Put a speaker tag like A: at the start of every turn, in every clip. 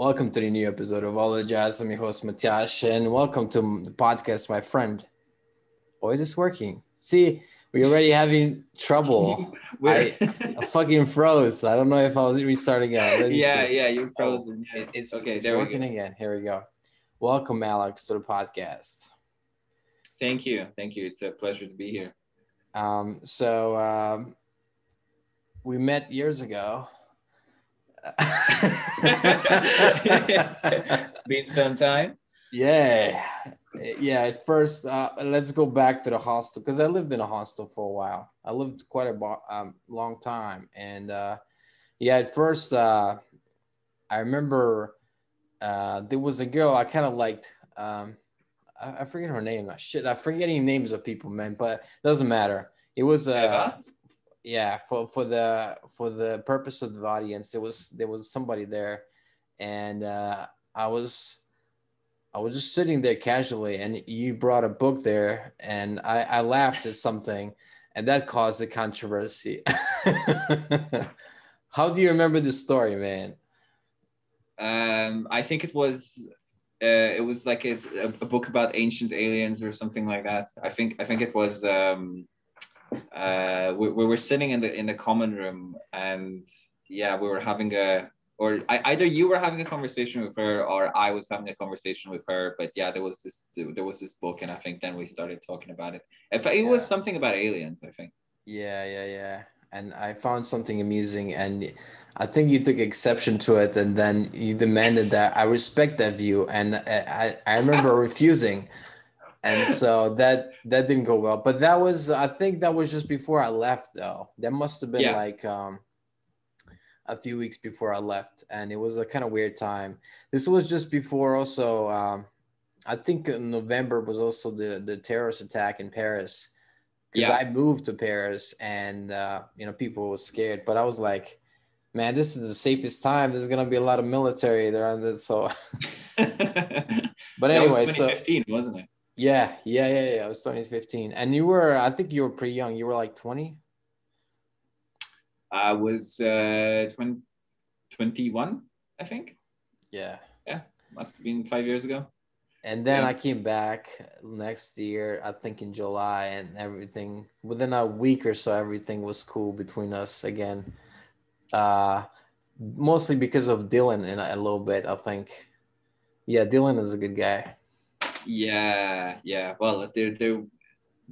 A: Welcome to the new episode of All the Jazz. I'm your host, Matyash, and welcome to the podcast, my friend. Oh, is this working? See, we're already having trouble.
B: We're
A: I fucking froze. I don't know if I'll restart again. Let me
B: yeah,
A: see.
B: yeah, you're
A: Oh,
B: frozen. Yeah. Okay,
A: it's
B: there we
A: working
B: go.
A: again. Here we go. Welcome, Alex, to the podcast.
B: Thank you. It's a pleasure to be here.
A: So we met years ago.
B: It's been some time.
A: Yeah. At first, let's go back to the hostel because I lived in a hostel for a while. I lived quite a long time. And at first, I remember there was a girl I kind of liked. I forget her name. Shit, I'm forgetting names of people, man, but it doesn't matter. It was
B: Eva?
A: for the purpose of the audience, there was somebody there, and I was just sitting there casually, and you brought a book there, and I laughed at something, and that caused a controversy. How do you remember this story, man?
B: I think it was like it's a book about ancient aliens or something like that. I think it was we were sitting in the common room, and yeah, we were having either you were having a conversation with her or I was having a conversation with her. But yeah, there was this book, and I think then we started talking about it. In fact, it was something about aliens, I think.
A: Yeah. And I found something amusing, and I think you took exception to it, and then you demanded that I respect that view, and I remember refusing, and so that didn't go well. But I think that was just before I left, though. That must have been
B: Yeah.
A: like a few weeks before I left, and it was a kind of weird time. This was just before also. I think in November was also the terrorist attack in Paris, because
B: Yeah.
A: I moved to Paris, and people were scared, but I was like, man, this is the safest time. There's gonna be a lot of military there on this. So, but
B: That was
A: anyway, so
B: 2015, wasn't it?
A: yeah. It was 2015, and I think you were pretty young. You were like 20.
B: I was 21, I think.
A: Yeah.
B: Yeah, must have been 5 years ago.
A: And then
B: Yeah.
A: I came back next year, I think in July, and everything within a week or so, everything was cool between us again. Uh, Mostly because of Dylan and a little bit, I think. Yeah, Dylan is a good guy.
B: Yeah. Well, there.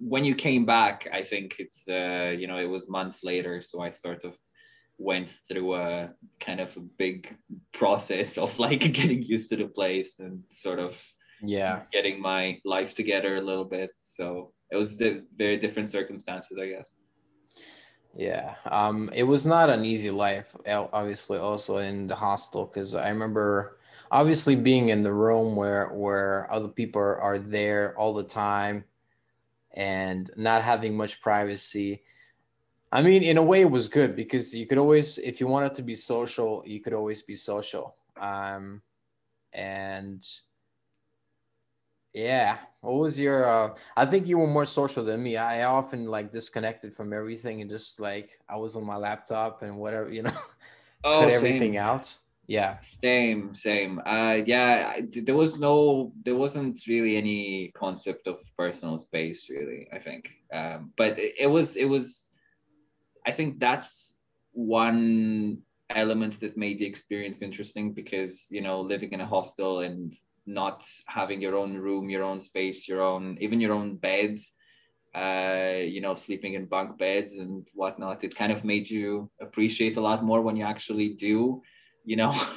B: When you came back, I think it's it was months later, so I sort of went through a kind of a big process of like getting used to the place and sort of getting my life together a little bit. So it was very different circumstances, I guess.
A: Yeah. It was not an easy life, obviously, also in the hostel, because I remember obviously being in the room where other people are there all the time and not having much privacy. I mean, in a way, it was good because you could always, if you wanted to be social, you could always be social. And yeah, what was your? I think you were more social than me. I often like disconnected from everything and just like I was on my laptop and whatever, cut
B: Oh,
A: everything
B: same.
A: out. Yeah.
B: Same. There wasn't really any concept of personal space, really, I think. But it was, I think that's one element that made the experience interesting because, living in a hostel and not having your own room, your own space, even your own bed, sleeping in bunk beds and whatnot, it kind of made you appreciate a lot more when you actually do,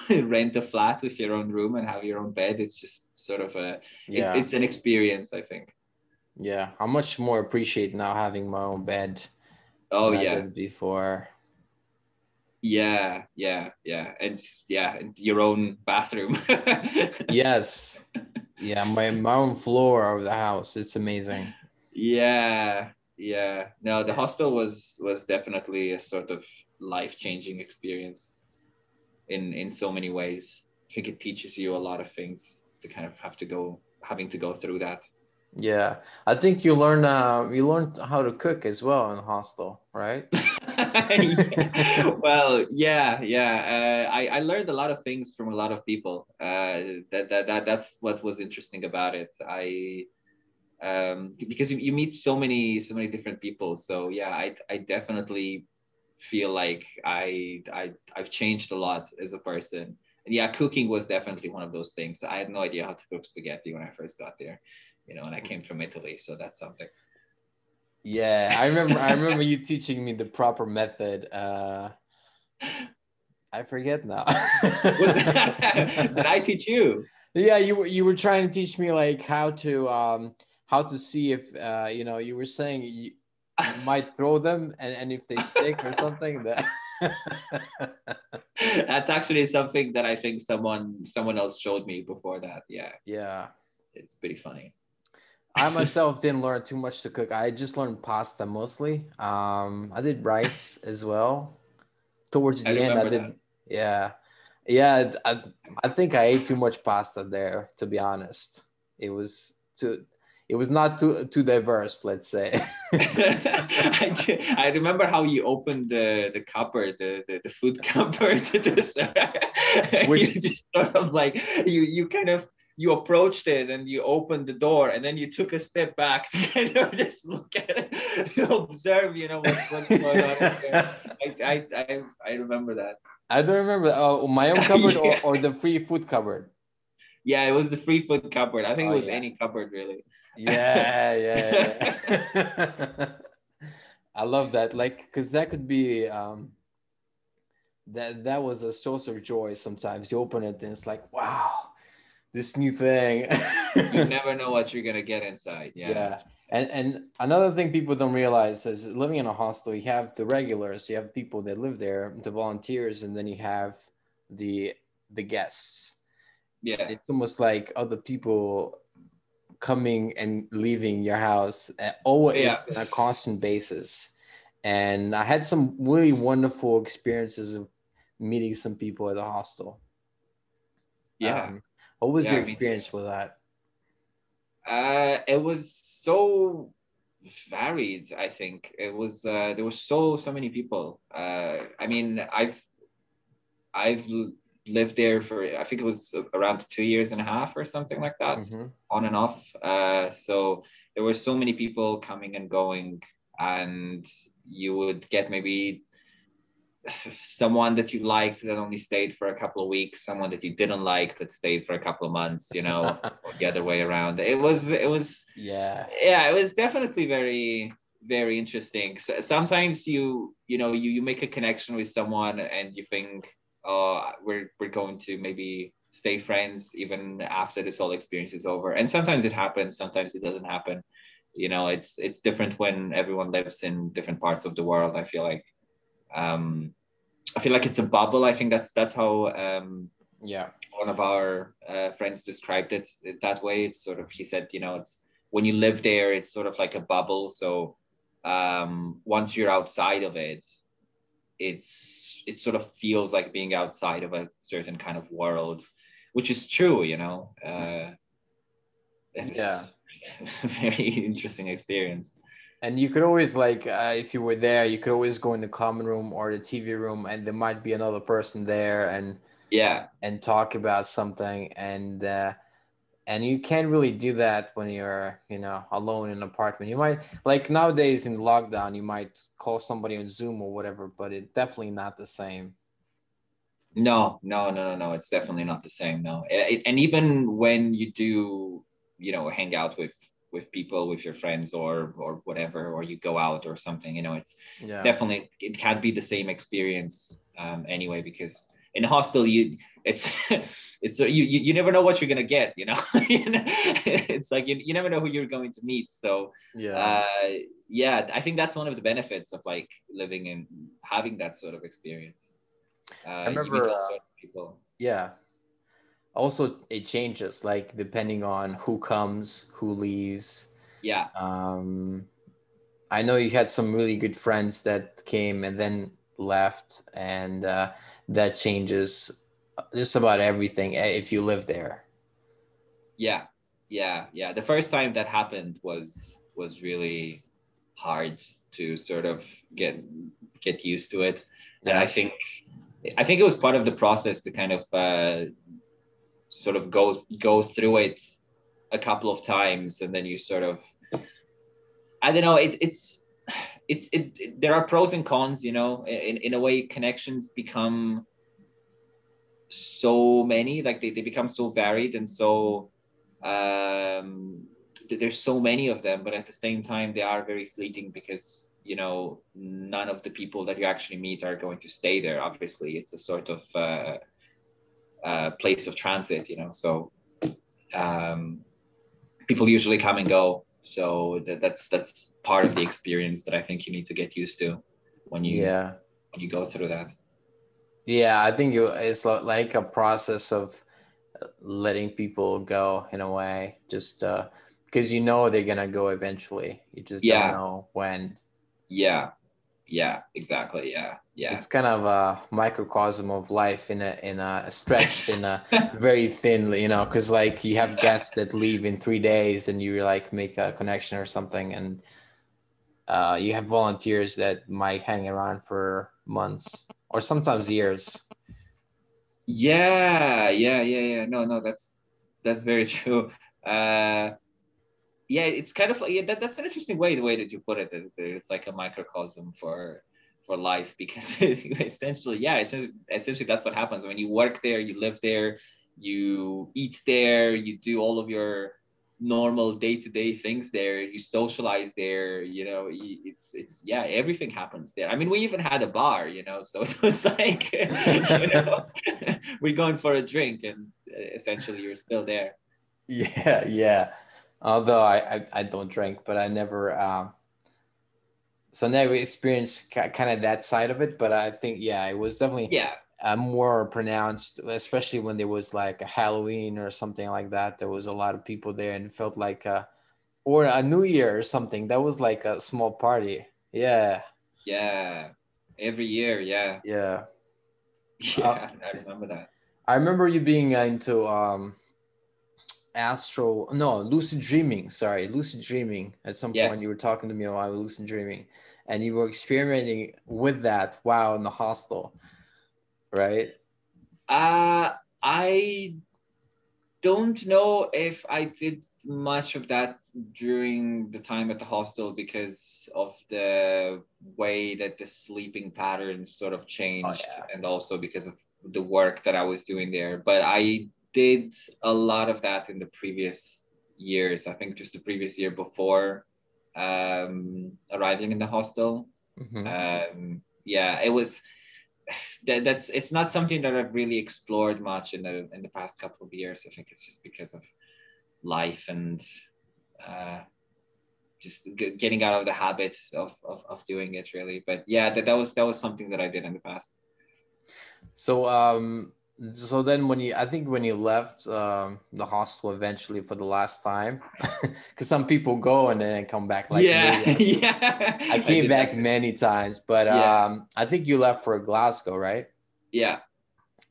B: rent a flat with your own room and have your own bed. It's just sort of it's an experience, I think.
A: Yeah. I much more appreciate now having my own bed
B: Oh
A: than I
B: yeah.
A: did before.
B: Yeah. And your own bathroom.
A: Yes. Yeah. My own floor of the house. It's amazing.
B: Yeah. No, the hostel was definitely a sort of life-changing experience in so many ways. I think it teaches you a lot of things to kind of having to go through that.
A: Yeah. I think you learned how to cook as well in the hostel, right?
B: Well, yeah. I learned a lot of things from a lot of people. That's what was interesting about it. Because you meet so many different people. So yeah, I definitely feel like I've changed a lot as a person. And yeah, cooking was definitely one of those things. I had no idea how to cook spaghetti when I first got there, and I came from Italy, so that's something.
A: Yeah, I remember you teaching me the proper method. I forget now.
B: Did I teach you?
A: Yeah, you were trying to teach me like how to see if you were saying you might throw them and if they stick or something that
B: That's actually something that I think someone else showed me before that. Yeah,
A: yeah.
B: it's pretty funny.
A: I myself didn't learn too much to cook. I just learned pasta mostly. I did rice as well. Towards
B: I
A: the end, I
B: remember that.
A: did. Yeah, yeah. I think I ate too much pasta there. To be honest, it was too. It was not too diverse. Let's say.
B: I remember how you opened the cupboard, the food cupboard to this. You
A: Which
B: just sort of like you kind of you approached it and you opened the door and then you took a step back to kind of just look at it, observe, what's going on in there. I remember that.
A: I don't remember. Oh, my own cupboard or,
B: Yeah.
A: or the free food cupboard.
B: Yeah, it was the free food cupboard. I think it
A: Oh
B: was
A: yeah,
B: any cupboard really.
A: yeah. I love that. Like, because that could be that was a source of joy. Sometimes you open it and it's like, wow, this new thing.
B: You never know what you're gonna get inside. Yeah.
A: Yeah. And another thing people don't realize is living in a hostel, you have the regulars, you have people that live there, the volunteers, and then you have the the guests.
B: Yeah.
A: It's almost like other people coming and leaving your house always
B: Yeah.
A: on a constant basis. And I had some really wonderful experiences of meeting some people at the hostel.
B: Yeah.
A: Um, what was
B: Yeah.
A: your
B: Me too.
A: experience with that?
B: It was so varied. I think it was. There were so many people. I mean, I've lived there for I think it was around 2 years and a half or something like that,
A: Hmm.
B: on and off. So there were so many people coming and going, and you would get maybe someone that you liked that only stayed for a couple of weeks, someone that you didn't like that stayed for a couple of months, or the other way around. It was
A: Yeah.
B: yeah, it was definitely very very interesting. So sometimes you make a connection with someone and you think, oh, we're going to maybe stay friends even after this whole experience is over. And sometimes it happens, sometimes it doesn't happen. It's different when everyone lives in different parts of the world. Um I feel like it's a bubble. I think that's how
A: Yeah.
B: one of our friends described it that way. It's sort of, he said, it's when you live there, it's sort of like a bubble. So once you're outside of it, it sort of feels like being outside of a certain kind of world, which is true. It
A: Yeah.
B: was a very interesting experience.
A: And you could always like if you were there, you could always go in the common room or the TV room, and there might be another person there,
B: Yeah.
A: and talk about something, and you can't really do that when you're alone in an apartment. You might like nowadays in lockdown, you might call somebody on Zoom or whatever, but it's definitely not the same.
B: No, no, no, no, no. It's definitely not the same. No, and even when you do, hang out with people, with your friends or whatever, or you go out or something, it's
A: Yeah.
B: definitely, it can't be the same experience anyway, because in a hostel it's it's you never know what you're gonna get. It's like you never know who you're going to meet. So
A: Yeah.
B: uh, yeah, I think that's one of the benefits of like living and having that sort of experience.
A: I
B: You meet
A: remember.
B: all sorts of people.
A: Yeah. Also, it changes like depending on who comes, who leaves.
B: Yeah,
A: Um, I know you had some really good friends that came and then left, and that changes just about everything if you live there.
B: yeah, yeah. The first time that happened was really hard. to sort of get used to it. And
A: Yeah.
B: I think it was part of the process to kind of sort of go through it a couple of times, and then you sort of, I don't know, there are pros and cons, you know. In a way, connections become so many, like they become so varied, and so there's so many of them, but at the same time they are very fleeting, because, you know, none of the people that you actually meet are going to stay there. Obviously, it's a sort of place of transit, you know. So people usually come and go. So that's part of the experience that I think you need to get used to when you go through that.
A: Yeah, I think it's like a process of letting people go in a way, just because you know they're gonna go eventually. You just don't know when.
B: Yeah, exactly. Yeah.
A: It's kind of a microcosm of life in a stretched in a very thin, you know, because like you have guests that leave in 3 days and you like make a connection or something, and you have volunteers that might hang around for months or sometimes years.
B: Yeah. No, that's very true. Yeah, it's kind of like, yeah, that's an interesting the way that you put it. It's like a microcosm for life, because essentially that's what happens when you work there, you live there, you eat there, you do all of your normal day-to-day things there, you socialize there, you know. It's yeah, everything happens there. I mean, we even had a bar, you know, so it was like you know, we're going for a drink, and essentially you're still there.
A: Yeah. Although I don't drink, but I never so never experienced kind of that side of it. But I think it was definitely more pronounced, especially when there was like a Halloween or something like that. There was a lot of people there, and it felt like or a New Year or something. That was like a small party. Yeah.
B: Every year.
A: Yeah.
B: I remember that.
A: I remember you being into lucid dreaming. At some point you were talking to me about lucid dreaming, and you were experimenting with that while in the hostel, right?
B: I don't know if I did much of that during the time at the hostel, because of the way that the sleeping patterns sort of changed, and also because of the work that I was doing there. But I did a lot of that in the previous years. I think just the previous year before arriving in the hostel. It was it's not something that I've really explored much in the past couple of years. I think it's just because of life and just getting out of the habit of doing it, really. But yeah, that was something that I did in the past.
A: So then when you left the hostel eventually for the last time, because some people go and then come back like me. I came back many times, but I think you left for Glasgow, right?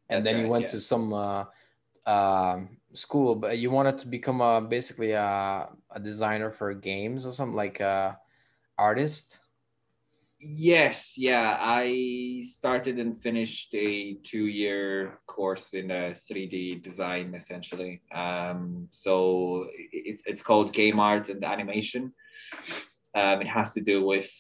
A: And then you went to some school, but you wanted to become basically a designer for games or something, like artist.
B: Yes, I started and finished a 2-year course in 3D design, essentially. So it's called game art and animation. It has to do with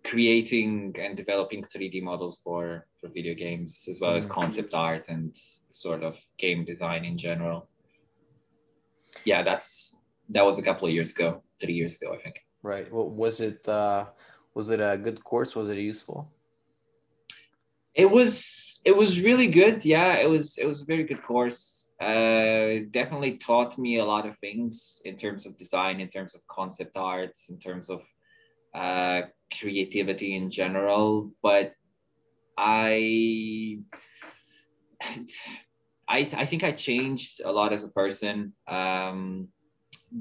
B: creating and developing 3D models for video games, as well as concept art and sort of game design in general. Yeah, that was a couple of years ago, 3 years ago, I think.
A: Right. Well, was it a good course? Was it useful?
B: It was really good. Yeah, it was a very good course. Definitely taught me a lot of things in terms of design, in terms of concept arts, in terms of creativity in general. But I think I changed a lot as a person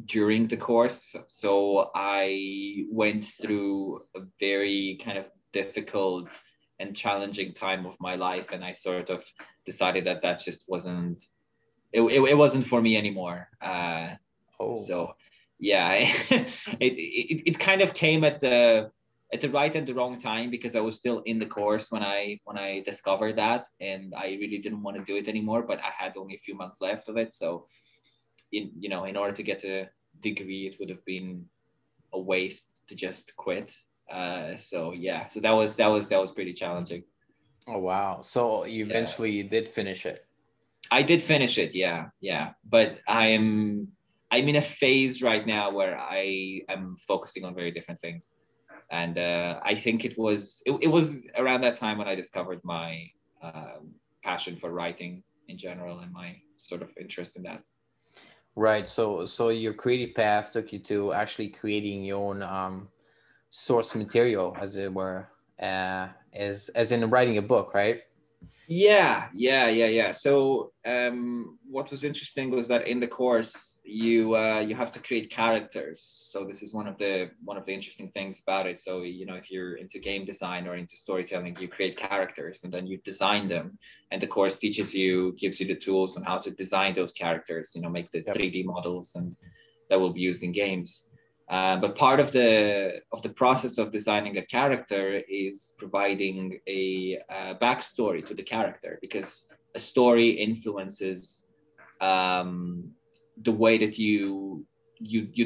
B: during the course. So I went through a very kind of difficult and challenging time of my life, and I sort of decided that just wasn't it wasn't for me anymore. So yeah, it kind of came at the right and the wrong time, because I was still in the course when I discovered that, and I really didn't want to do it anymore. But I had only a few months left of it, so in order to get a degree, it would have been a waste to just quit. So yeah, so that was pretty challenging.
A: Oh wow! So you
B: Yeah,
A: eventually did finish it.
B: I did finish it. Yeah, but I'm in a phase right now where I am focusing on very different things, and I think it was around that time when I discovered my passion for writing in general, and my sort of interest in that.
A: Right. So your creative path took you to actually creating your own source material, as it were, as in writing a book, right?
B: Yeah. So what was interesting was that in the course you have to create characters. So this is one of the interesting things about it. So if you're into game design or into storytelling, you create characters and then you design them. And the course gives you the tools on how to design those characters. Make the
A: Yep.
B: 3D models and that will be used in games. But part of the process of designing a character is providing a backstory to the character, because a story influences um, the way that you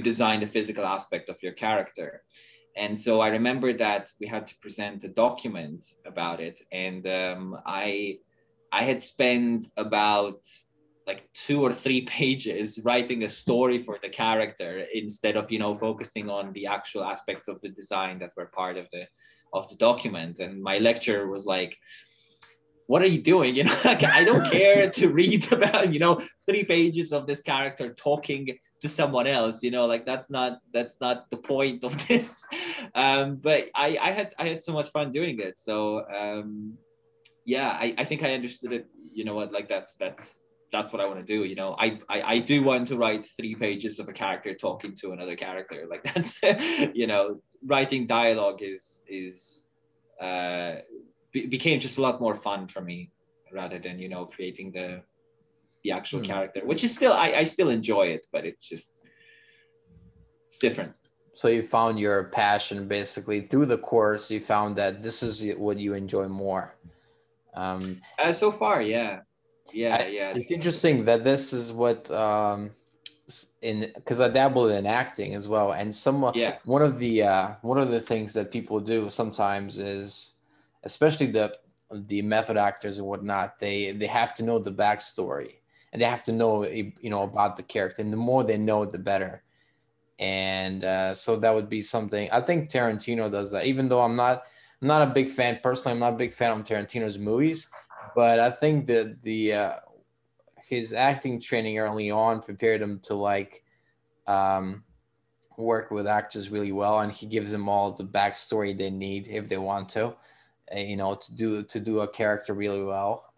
B: design the physical aspect of your character. And so I remember that we had to present a document about it, and I had spent about like 2 or 3 pages writing a story for the character, instead of focusing on the actual aspects of the design that were part of the document. And my lecturer was like, what are you doing? Like, I don't care to read about 3 pages of this character talking to someone else. Like, that's not the point of this. But I had so much fun doing it. So yeah, I think I understood it. What, like, that's what I want to do. I do want to write 3 pages of a character talking to another character. Like, that's writing dialogue is became just a lot more fun for me, rather than creating the actual
A: Hmm.
B: character, which is still, I still enjoy it, but it's different.
A: So you found your passion basically through the course. You found that this is what you enjoy more. Um,
B: So far, yeah, yeah,
A: it's
B: definitely.
A: interesting that this is what in because I dabble in acting as well, and
B: Yeah,
A: one of the things that people do sometimes is, especially the method actors and whatnot, they have to know the backstory and they have to know about the character, and the more they know, the better. And so that would be something I think Tarantino does that. Even though I'm not a big fan personally, I'm not a big fan of Tarantino's movies, but I think that the his acting training early on prepared him to um, work with actors really well, and he gives them all the backstory they need if they want to, to do a character really well.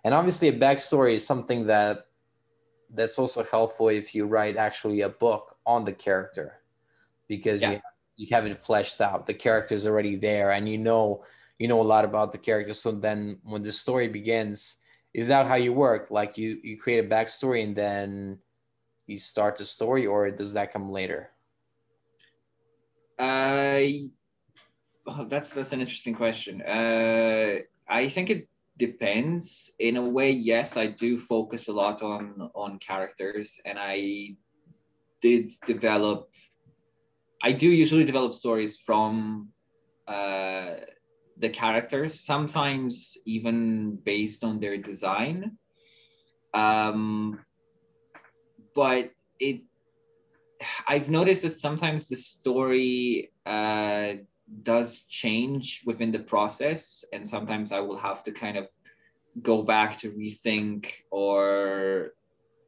A: And obviously, a backstory is something that's also helpful if you write actually a book on the character, because
B: yeah.
A: you have it fleshed out. The character is already there, and you know a lot about the character. So then, when the story begins, is that how you work? Like you create a backstory and then you start the story, or does that come later?
B: uh Oh, that's an interesting question. I think it depends. In a way, yes, I do focus a lot on characters, and did develop. I do usually develop stories from uh, the characters, sometimes even based on their design. Um, but I've noticed that sometimes the story does change within the process, and sometimes I will have to kind of go back to rethink or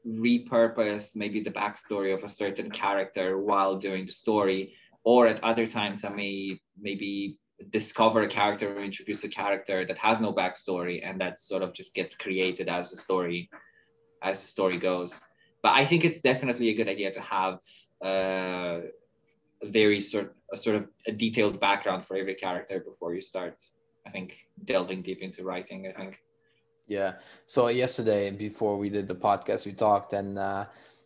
B: repurpose maybe the backstory of a certain character while doing the story. Or at other times, I may maybe discover a character or introduce a character that has no backstory, and that sort of just gets created as the story goes. But I think it's definitely a good idea to have uh, a sort of a detailed background for every character before you start, I think, delving deep into writing, I think.
A: Yeah. So yesterday, before we did the podcast, we talked, and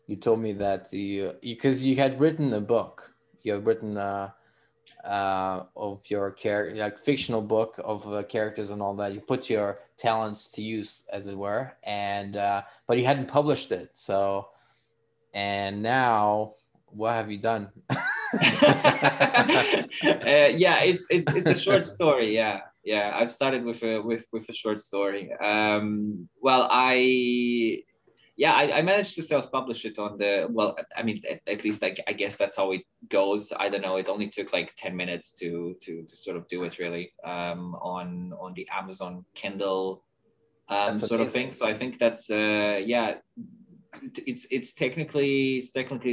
A: You told me that because you had written a book. You had written of your character, like fictional book of characters and all that. You put your talents to use, as it were, and but you hadn't published it. So, and now, what have you done?
B: Yeah, it's a short story. Yeah, I've started with a short story. Well, I managed to self-publish it on the, well, I mean, at least I guess that's how it goes. I don't know. It only took like 10 minutes to sort of do it, really, on the Amazon Kindle
A: That's
B: sort of
A: amazing.
B: thing. So I think that's yeah, it's technically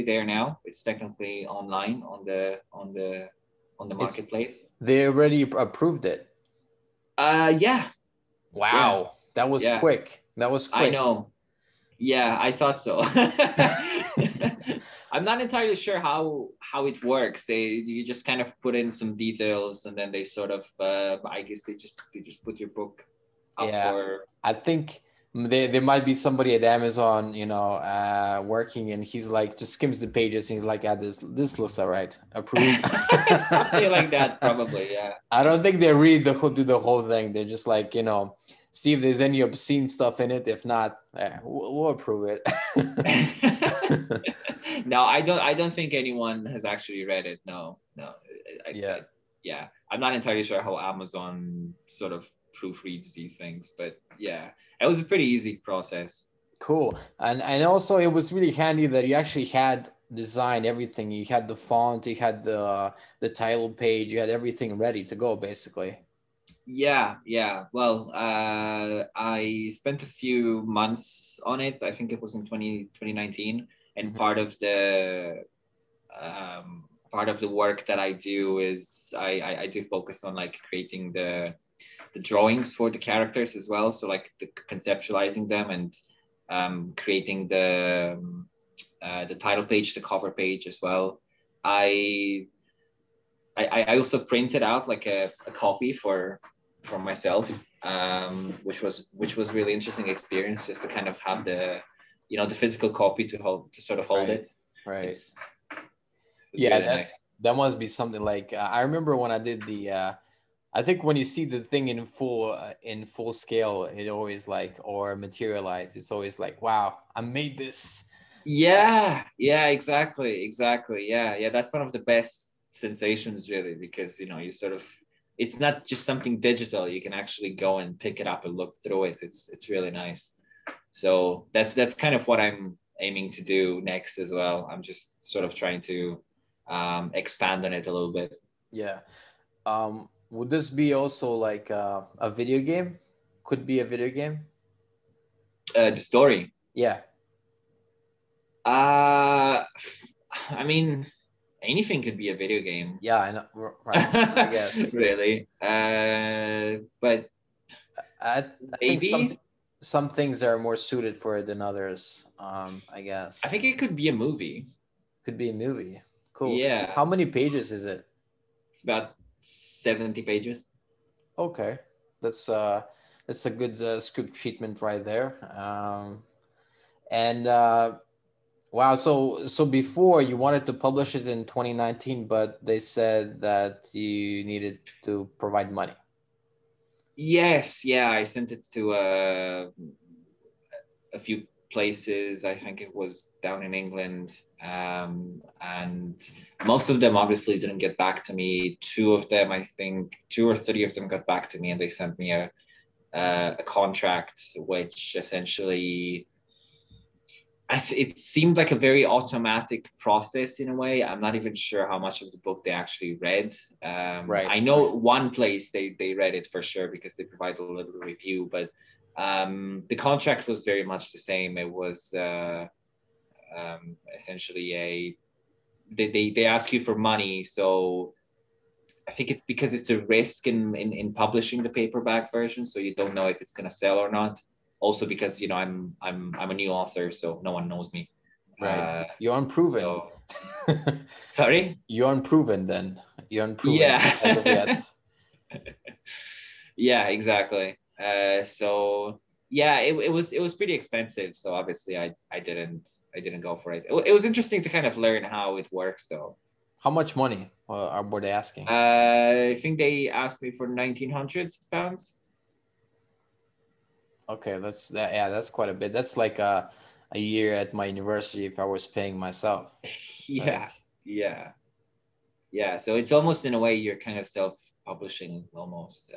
B: there now. It's technically online on the
A: It's
B: marketplace.
A: they already approved it.
B: Yeah, yeah,
A: Wow, that was
B: yeah.
A: quick. That was
B: I
A: quick.
B: know. Yeah, I thought so. I'm not entirely sure how it works. You just kind of put in some details, and then they sort of I guess they just put your book up
A: Yeah,
B: for.
A: I think there might be somebody at Amazon, working, and he's like just skims the pages and he's like, "Yeah, this looks all right. Approve."
B: Something like that, probably. Yeah.
A: I don't think they read do the whole thing. They're just like, see if there's any obscene stuff in it. If not, we'll approve it.
B: No, I don't think anyone has actually read it. No, no.
A: Yeah.
B: Yeah, I'm not entirely sure how Amazon sort of proofreads these things, but yeah, it was a pretty easy process.
A: Cool. And also it was really handy that you actually had designed everything. You had the font, you had the title page, you had everything ready to go basically.
B: Yeah, yeah. Well, I spent a few months on it. I think it was in 2019, and
A: Mhm.
B: part of the work that I do is I do focus on like creating the drawings for the characters as well. So like conceptualizing them and creating the title page, the cover page as well. I I also printed out like a copy for myself, which was really interesting experience just to kind of have the physical copy to sort of hold
A: Right.
B: it.
A: Right.
B: It's it was
A: Yeah,
B: really
A: that
B: nice.
A: that must be something like I remember when I did I think when you see the thing in full scale, it always like or materialized, it's always like, wow, I made this.
B: Yeah, exactly. Yeah. That's one of the best sensations, really, because you sort of it's not just something digital. You can actually go and pick it up and look through it. It's really nice. So that's kind of what I'm aiming to do next as well. I'm just sort of trying to expand on it a little bit.
A: Yeah. Would this be also like a video game? Could be a video game.
B: The story.
A: Yeah.
B: I mean, anything could be a video game,
A: Yeah, I know. Right. I guess.
B: really. But
A: I think
B: maybe
A: some things are more suited for it than others. I
B: I
A: guess
B: think it could be a movie.
A: could be a movie. Cool.
B: Yeah,
A: How many pages is it?
B: it's about 70 pages.
A: Okay, that's a good script treatment right there. And wow, so before you wanted to publish it in 2019, but they said that you needed to provide money.
B: Yes, yeah, I sent it to a few places. I think it was down in England, and most of them obviously didn't get back to me. Two of them, I think, two or three of them got back to me, and they sent me a contract, which essentially it seemed like a very automatic process in a way. I'm not even sure how much of the book they actually read.
A: Right.
B: I know one place they read it for sure because they provided a little review, but the contract was very much the same. It was essentially they ask you for money, so I think it's because it's a risk in publishing the paperback version, so you don't know if it's going to sell or not. Also because I'm a new author, so no one knows me.
A: Right.
B: Uh,
A: You're unproven.
B: so sorry.
A: You're unproven then. You're unproven as of yet.
B: Yeah. Yeah, exactly. So yeah, it was pretty expensive, so obviously I didn't go for it. It was interesting to kind of learn how it works though.
A: How much money were they asking?
B: I think they asked me for £1,900.
A: Okay, that's that. Yeah, that's quite a bit. That's like a year at my university if I was paying myself.
B: Yeah,
A: Like,
B: yeah, yeah. So it's almost in a way you're kind of self-publishing almost.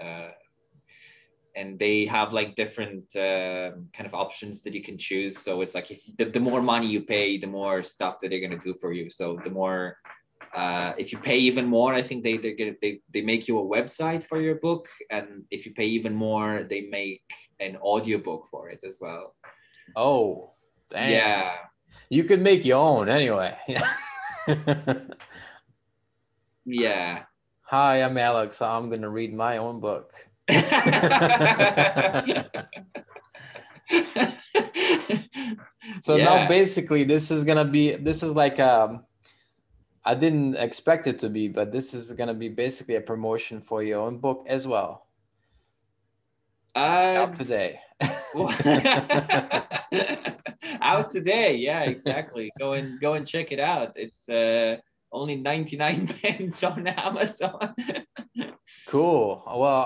B: And they have like different kind of options that you can choose. So it's like if the more money you pay, the more stuff that they're gonna do for you. So the more if you pay even more, I think they make you a website for your book, and if you pay even more, they make an audiobook for it as well.
A: oh, damn.
B: Yeah.
A: You could make your own anyway.
B: Yeah.
A: Hi, I'm Alex. I'm gonna read my own book. So now
B: Yeah.
A: basically this is like I didn't expect it to be, but this is gonna be basically a promotion for your own book as well. Out today.
B: Out today. Yeah, exactly. Go and check it out. It's only 99 pence on Amazon.
A: Cool. Well,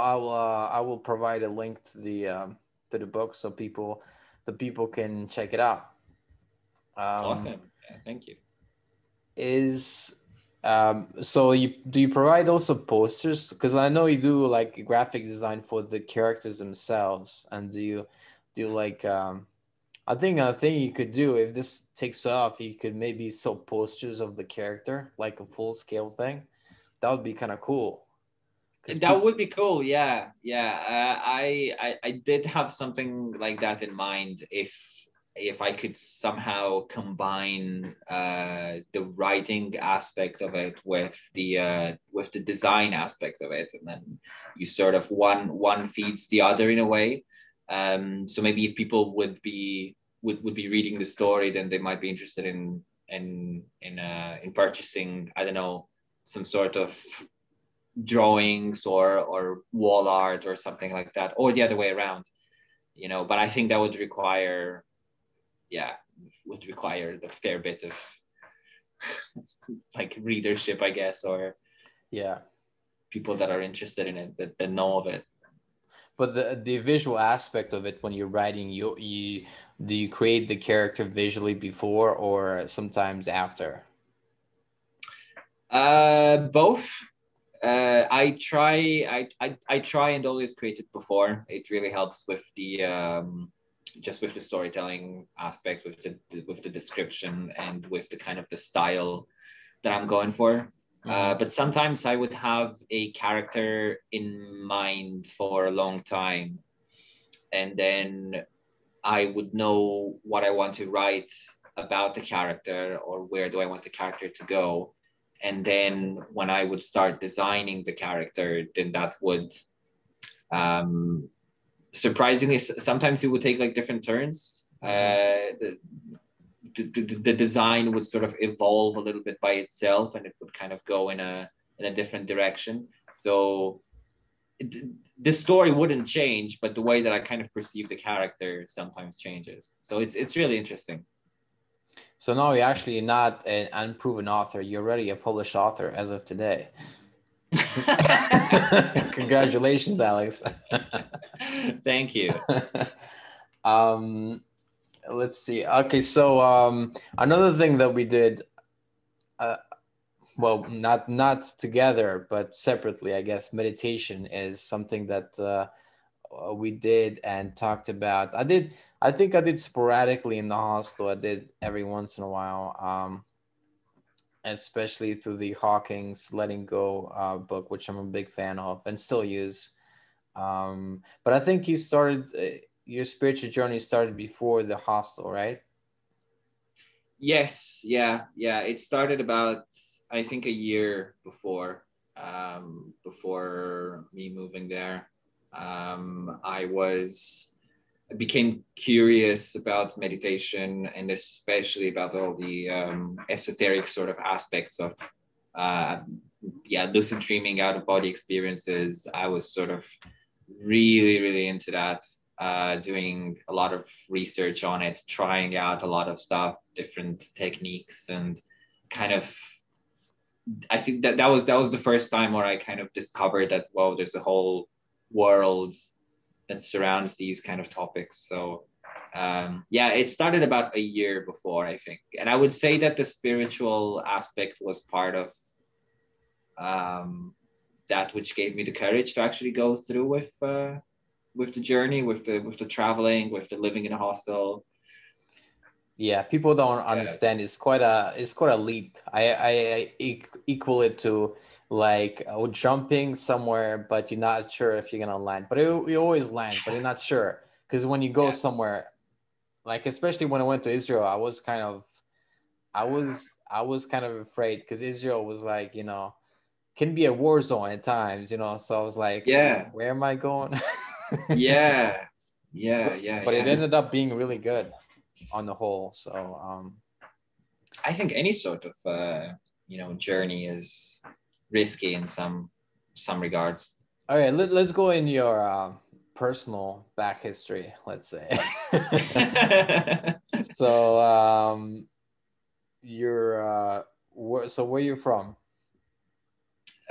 A: I will provide a link to the book so the people can check it out.
B: Awesome. Yeah, thank you.
A: Is so you provide also posters, because I know you do like graphic design for the characters themselves, and do you like I think a thing you could do if this takes off, you could maybe sell posters of the character, like a full scale thing. That would be kind of cool. Because
B: That would be cool. Yeah, yeah. I did have something like that in mind. If I could somehow combine the writing aspect of it with the design aspect of it, and then you sort of one feeds the other in a way. So maybe if people would be reading the story, then they might be interested in purchasing, I don't know, some sort of drawings or wall art or something like that, or the other way around, you know. But I think that would require, yeah, would require a fair bit of like readership, I guess, or
A: yeah,
B: people that are interested in it, that know of it.
A: but the visual aspect of it when you're writing, you do you create the character visually before or sometimes after?
B: Both. I try and always create it before. It really helps with the just with the storytelling aspect, with the description, and with the kind of the style that I'm going for.
A: Mm-hmm.
B: But sometimes I would have a character in mind for a long time, and then I would know what I want to write about the character, or where do I want the character to go. And then when I would start designing the character, then that would um, surprisingly, sometimes it would take like different turns.
A: Mm-hmm.
B: The design would sort of evolve a little bit by itself, and it would kind of go in a different direction. So the story wouldn't change, but the way that I kind of perceive the character sometimes changes. So it's really interesting.
A: So now you're actually not an unproven author. You're already a published author as of today. Congratulations, Alex.
B: Thank you.
A: um, let's see. Okay, so another thing that we did, uh, well, not together, but separately, I guess, meditation is something that we did and talked about. I think I did sporadically in the hostel. I did every once in a while, especially through the Hawking's Letting Go book, which I'm a big fan of and still use. But I think you started your spiritual journey started before the hostel, right?
B: Yes, yeah, yeah. It started about, I think, a year before me moving there. I became curious about meditation, and especially about all the esoteric sort of aspects of uh, yeah, lucid dreaming, out of body experiences. I was sort of really into that. doing a lot of research on it, trying out a lot of stuff, different techniques, and kind of, I think that was the first time where I kind of discovered that, well, there's a whole world that surrounds these kind of topics. So yeah, it started about a year before, I think. And I would say that the spiritual aspect was part of that which gave me the courage to actually go through with the journey, with the traveling, with the living in a hostel.
A: Yeah, people don't understand. It's quite a leap. I equal it to like jumping somewhere, but you're not sure if you're gonna land. But you always land, but you're not sure, because when you go somewhere, like especially when I went to Israel, I was kind of afraid, because Israel was like, can be a war zone at times, so I was like,
B: Yeah,
A: where am I going?
B: yeah,
A: But it ended up being really good on the whole. So
B: I think any sort of journey is risky in some regards.
A: all right, let's go in your personal back history, let's say. So where you from?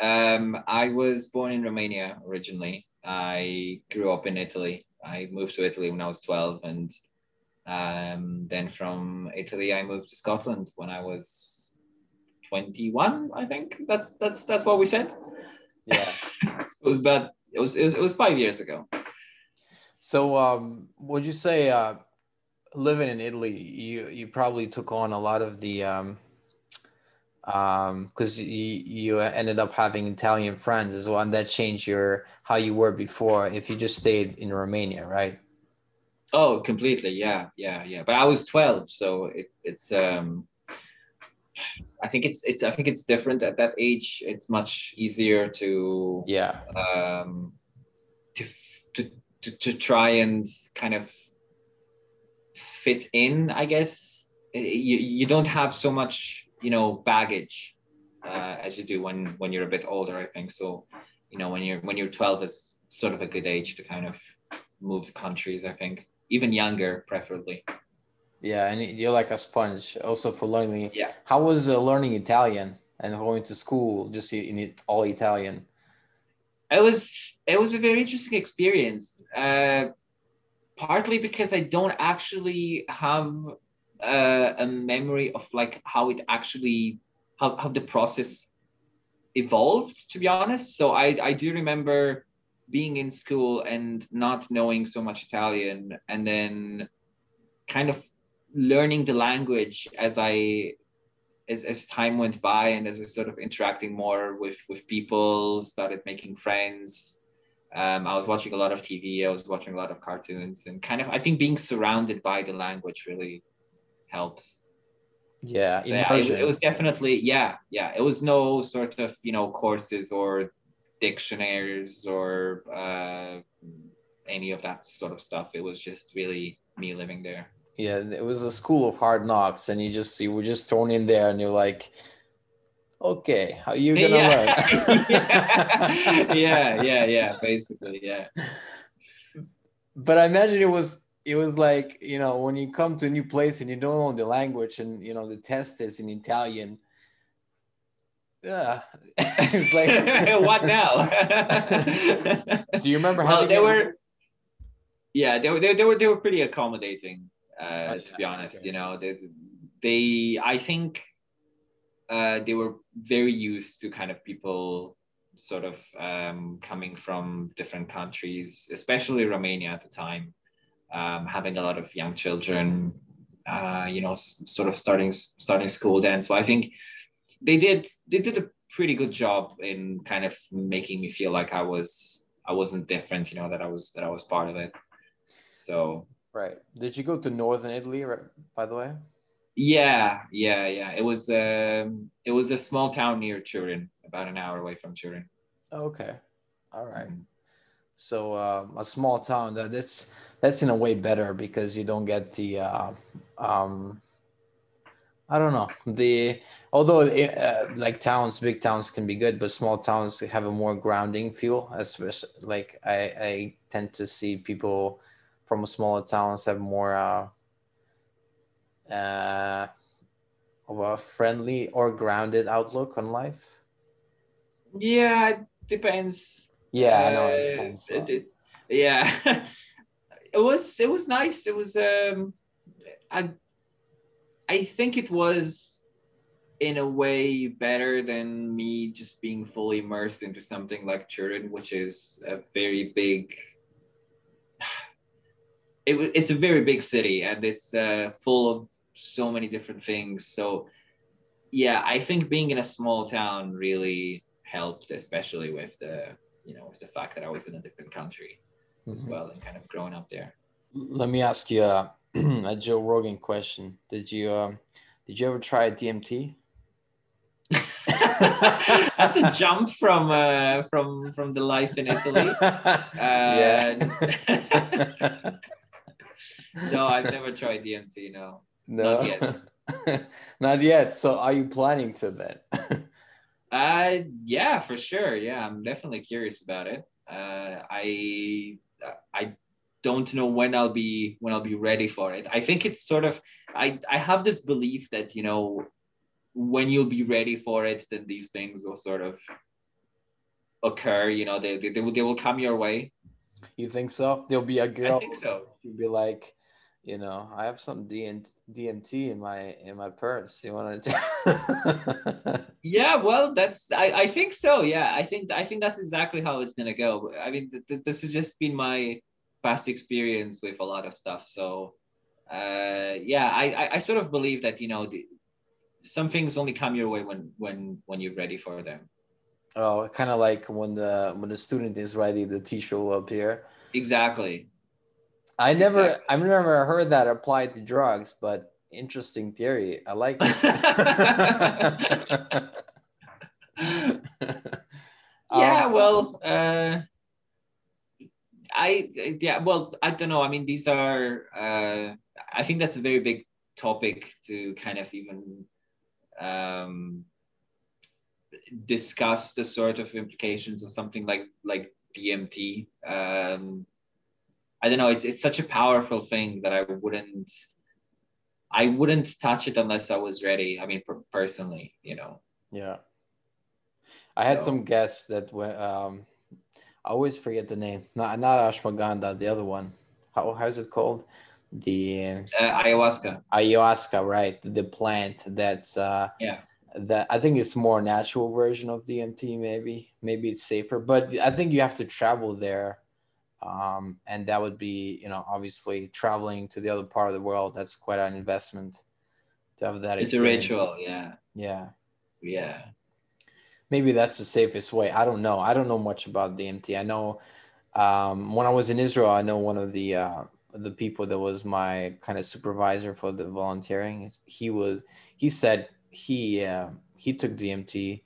B: I was born in Romania originally. I grew up in Italy. I moved to Italy when I was 12, and then from Italy I moved to Scotland when I was 21. I think that's what we said.
A: Yeah.
B: It was 5 years ago.
A: So would you say living in Italy, you probably took on a lot of the because you ended up having Italian friends as well, and that changed how you were before if you just stayed in Romania, right?
B: Oh, completely. Yeah. But I was 12, so it's I think it's different at that age. It's much easier to
A: Yeah.
B: to to try and kind of fit in, I guess. You don't have so much baggage as you do when you're a bit older, I think. So when you're 12, it's sort of a good age to kind of move countries, I think, even younger preferably.
A: Yeah, and you're like a sponge also for learning.
B: Yeah,
A: How was learning Italian and going to school just in it all Italian?
B: it was a very interesting experience, partly because I don't actually have a memory of like how it actually how the process evolved, to be honest. So I do remember being in school and not knowing so much Italian, and then kind of learning the language as time went by, and as I sort of interacting more with people, started making friends. I was watching a lot of TV, I was watching a lot of cartoons, and kind of I think being surrounded by the language really helps.
A: Yeah,
B: So yeah, it
A: immersion.
B: was definitely, it was no sort of courses or dictionaries or any of that sort of stuff. It was just really me living there.
A: Yeah, it was a school of hard knocks, and you were just thrown in there, and you're like, okay, how are you gonna
B: Yeah,
A: learn?
B: basically, yeah.
A: But I imagine it was like, when you come to a new place and you don't know the language, and the test is in Italian. Yeah. It's like
B: What now?
A: do you remember
B: Well,
A: having it?
B: they were pretty accommodating,
A: Oh
B: to
A: yeah,
B: be honest.
A: okay.
B: They I think they were very used to kind of people sort of coming from different countries, especially Romania at the time, having a lot of young children, sort of starting school then. So I think they did a pretty good job in kind of making me feel like I wasn't different, that I was part of it. So
A: Right. Did you go to northern Italy, right, by the way?
B: yeah. It was a small town near Turin, about an hour away from Turin.
A: Okay. All right.
B: Mhm.
A: So a small town, that's in a way better, because you don't get the um I don't know, although like big towns can be good, but small towns have a more grounding feel. Especially like I tend to see people from smaller towns have more uh, of a friendly or grounded outlook on life?
B: Yeah, it depends.
A: Yeah, I know it depends.
B: Yeah, it was nice. It was I I think it was in a way better than me just being fully immersed into something like Turin, which is a very big. It's a very big city, and it's full of so many different things. So yeah, I think being in a small town really helped, especially with with the fact that I was in a different country as
A: Mhm.
B: well and kind of growing up there.
A: Let me ask you a Joe Rogan question. Did you ever try DMT?
B: That's a jump from the life in Italy.
A: Yeah.
B: Uh, no, I've never tried DMT. No, not
A: No.
B: yet.
A: Not yet. So are you planning to then?
B: Yeah, for sure. Yeah, I'm definitely curious about it. I don't know when I'll be ready for it. I think it's sort of I have this belief that when you'll be ready for it, then these things will sort of occur. They will come your way.
A: You think so? There'll be a
B: I
A: girl
B: think so.
A: who'll be like, I have some DMT in my purse. You want to?
B: Yeah, well, I think so. Yeah, I think that's exactly how it's gonna go. I mean, this has just been my past experience with a lot of stuff. So, yeah, I sort of believe that some things only come your way when you're ready for them.
A: Oh, kind of like when the student is ready, the teacher will appear.
B: Exactly.
A: I've
B: Exactly.
A: never heard that applied to drugs, but interesting theory. I like it.
B: Yeah,
A: um,
B: well, yeah, well, I don't know. I mean, these are I think that's a very big topic to kind of even um, discuss the sort of implications of something like DMT. I don't know. It's such a powerful thing that I wouldn't touch it unless I was ready. I mean, personally.
A: yeah, I had some
B: So
A: guests that were. I always forget the name. Not ashwagandha. The other one. How's it called? The
B: ayahuasca.
A: ayahuasca, right? The plant
B: Yeah.
A: that I think it's more natural version of DMT. Maybe it's safer, but I think you have to travel there, and that would be obviously traveling to the other part of the world. That's quite an investment to have that
B: It's a
A: experience.
B: ritual. Yeah.
A: Yeah,
B: Yeah.
A: maybe that's the safest way. I don't know. I don't know much about DMT. I know when I was in Israel, I know one of the people that was my kind of supervisor for the volunteering. He said he took DMT,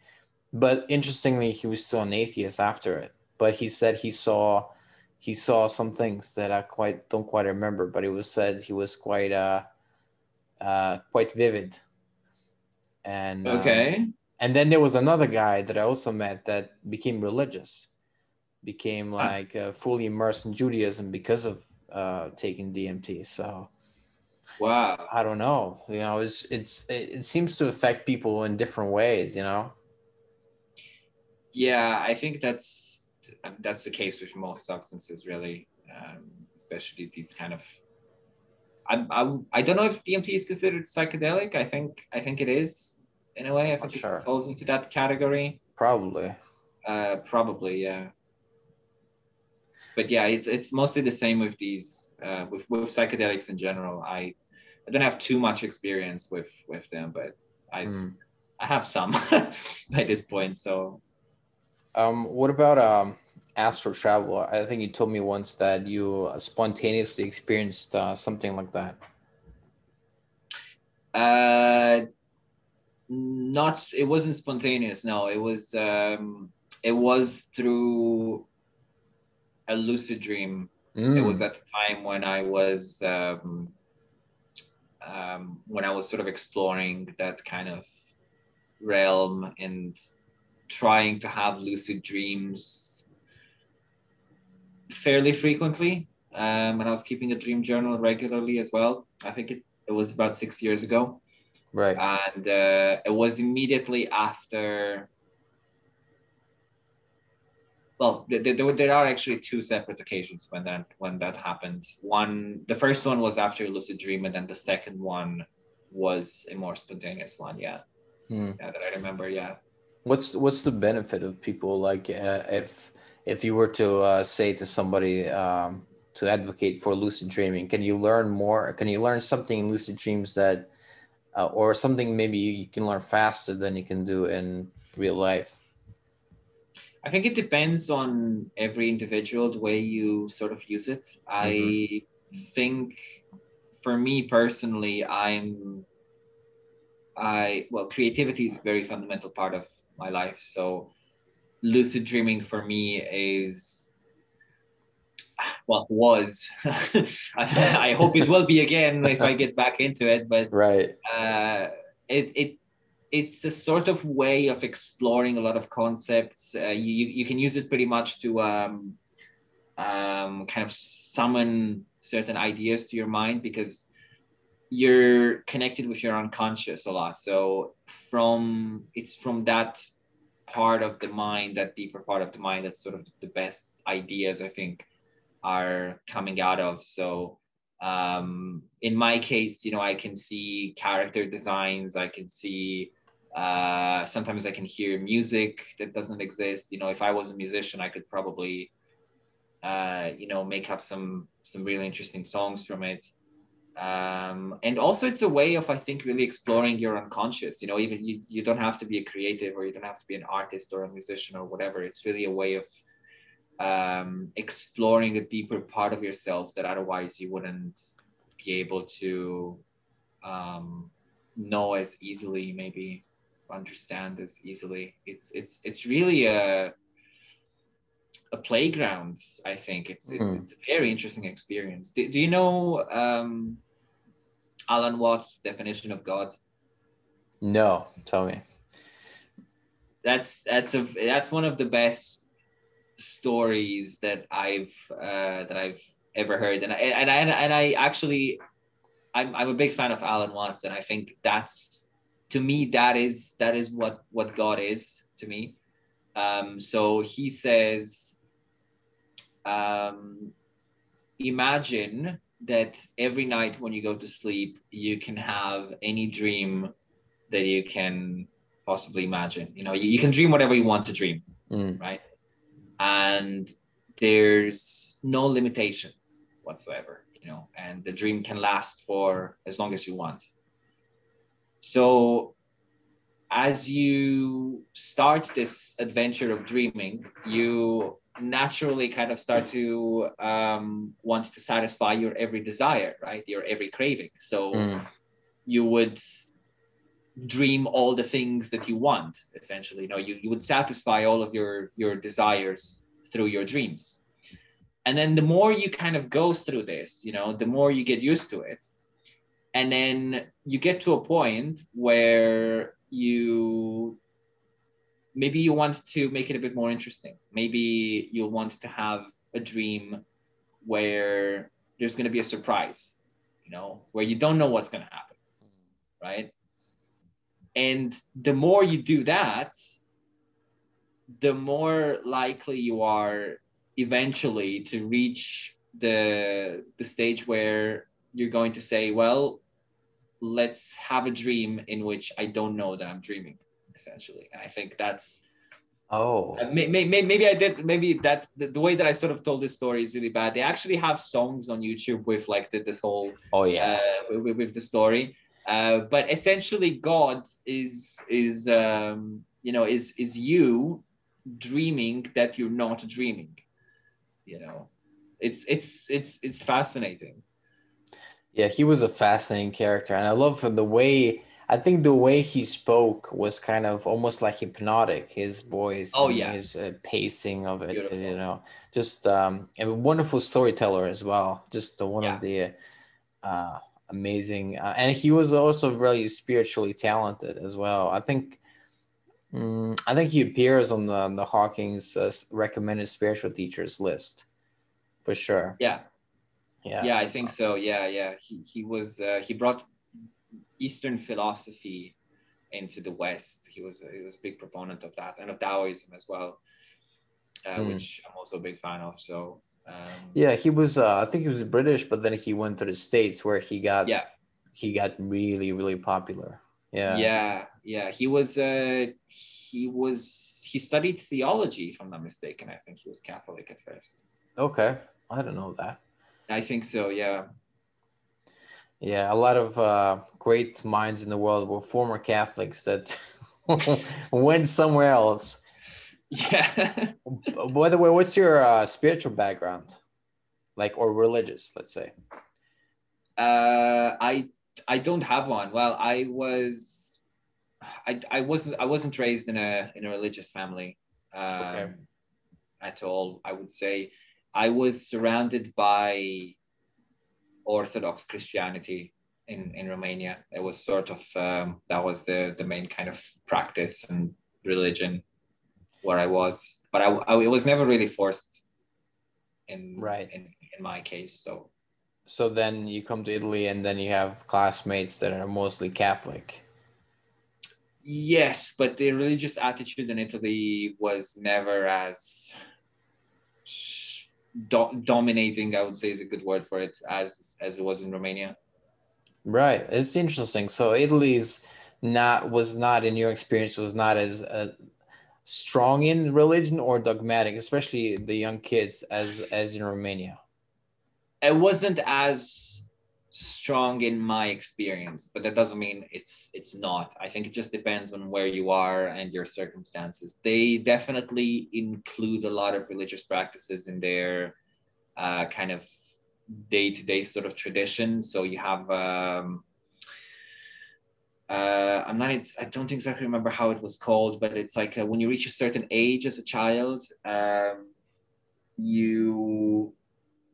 A: but interestingly, he was still an atheist after it. But he said he saw some things that I quite don't quite remember. But it was said he was quite vivid, and
B: Okay.
A: then there was another guy that I also met that became religious, became
B: Ah,
A: like fully immersed in Judaism because of taking DMT. So
B: wow.
A: I don't know. It seems to affect people in different ways.
B: Yeah, I think that's the case with most substances, really, especially these kind of. I don't know if DMT is considered psychedelic. I think it is in a way. I
A: Not
B: think it
A: sure.
B: falls into that category.
A: Probably.
B: Probably, yeah. But yeah, it's mostly the same with these with psychedelics in general. I don't have too much experience with them, but I've
A: Hmm.
B: I have some by this point. So
A: What about Astro Travel? I think you told me once that you spontaneously experienced something like that.
B: uh, not it wasn't spontaneous. No, it was through a lucid dream. It was
A: Mm.
B: at the time when I was sort of exploring that kind of realm and trying to have lucid dreams fairly frequently. and I was keeping a dream journal regularly as well. I think it was about 6 years ago.
A: Right.
B: And it was immediately after. Well, there are actually two separate occasions when that happened. The first one was after a lucid dream, and then the second one was a more spontaneous one. Yeah, yeah, that I remember. Yeah.
A: What's the benefit of people like if you were to say to somebody to advocate for lucid dreaming, can you learn more? Can you learn something in lucid dreams that or something maybe you can learn faster than you can do in real life?
B: I think it depends on every individual, the way you sort of use it. I think for me personally, well, creativity is a very fundamental part of my life. So lucid dreaming for me is, well, was, I hope it will be again if I get back into it, but
A: Right.
B: it it's a sort of way of exploring a lot of concepts. You can use it pretty much to kind of summon certain ideas to your mind, because you're connected with your unconscious a lot. So it's from that part of the mind, that deeper part of the mind, that's sort of the best ideas, I think, are coming out of. So in my case, I can see character designs, I can see sometimes I can hear music that doesn't exist. If I was a musician, I could probably make up some really interesting songs from it. And also it's a way of, I think, really exploring your unconscious. Even you don't have to be a creative, or you don't have to be an artist or a musician or whatever. It's really a way of exploring a deeper part of yourself that otherwise you wouldn't be able to know as easily, maybe understand as easily. It's really a playground. I think it's a very interesting experience. Do you know Alan Watts' definition of God?
A: No, tell me.
B: That's one of the best stories that I've ever heard, and I actually I'm a big fan of Alan Watts, and I think that's, to me, that is what God is to me. So he says, imagine that every night when you go to sleep, you can have any dream that you can possibly imagine. You can dream whatever you want to dream, right? And there's no limitations whatsoever, and the dream can last for as long as you want. So as you start this adventure of dreaming, you naturally kind of start to want to satisfy your every desire, right? Your every craving. So you would dream all the things that you want, essentially. You would satisfy all of your desires through your dreams. And then the more you kind of go through this, the more you get used to it. And then you get to a point where maybe you want to make it a bit more interesting. Maybe you'll want to have a dream where there's going to be a surprise, where you don't know what's going to happen, right? And the more you do that, the more likely you are eventually to reach the stage where you're going to say, well, let's have a dream in which I don't know that I'm dreaming, essentially. And I think that's maybe that the way that I sort of told this story is really bad. They actually have songs on YouTube with like this whole with the story. But essentially, God is you dreaming that you're not dreaming. It's fascinating.
A: Yeah, he was a fascinating character, and I love the way. I think the way he spoke was kind of almost like hypnotic. His voice, his pacing of it, beautiful. Just a wonderful storyteller as well. Just one of the amazing, and he was also very spiritually talented as well. I think he appears on the Hawking's recommended spiritual teachers list for sure.
B: Yeah.
A: Yeah.
B: Yeah, I think so. Yeah. He brought Eastern philosophy into the West. He was a big proponent of that, and of Taoism as well, which I'm also a big fan of. So
A: Yeah, he was. I think he was British, but then he went to the States where
B: yeah,
A: he got really really popular. Yeah.
B: yeah. He studied theology, if I'm not mistaken. I think he was Catholic at first.
A: Okay, I don't know that.
B: I think so. Yeah.
A: Yeah, a lot of great minds in the world were former Catholics that went somewhere else.
B: Yeah.
A: By the way, what's your spiritual background, like, or religious, let's say?
B: I don't have one. Well, I wasn't raised in a religious family
A: Okay.
B: at all. I would say I was surrounded by Orthodox Christianity in Romania. It was sort of that was the main kind of practice and religion where I was, but it was never really forced in
A: Right.
B: in my case. So
A: So then you come to Italy and then you have classmates that are mostly Catholic.
B: yes, but the religious attitude in Italy was never as dominating, I would say is a good word for it, as it was in Romania.
A: Right. It's interesting. So Italy's not was not in your experience was not as strong in religion or dogmatic, especially the young kids as in Romania.
B: It wasn't as strong in my experience, but that doesn't mean it's not. I think it just depends on where you are and your circumstances. They definitely include a lot of religious practices in their kind of day-to-day sort of tradition. So you have I don't exactly remember how it was called, but it's like when you reach a certain age as a child, you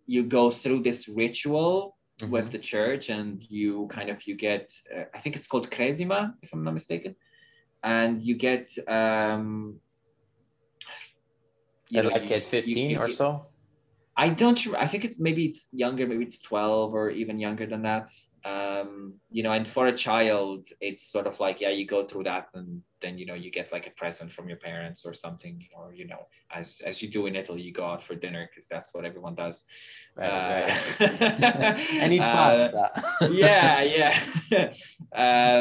B: you go through this ritual
A: Mm-hmm.
B: with the church, and you get I think it's called Kresima, if I'm not mistaken, and you get
A: At
B: you
A: like at 15 or
B: you
A: so?
B: I don't. I think maybe it's younger. Maybe it's 12 or even younger than that. And for a child, it's sort of like, yeah, you go through that, and then you get like a present from your parents or something, or as you do in Italy, you go out for dinner because that's what everyone does.
A: Right,
B: Uh,
A: right. And eat pasta.
B: yeah, yeah.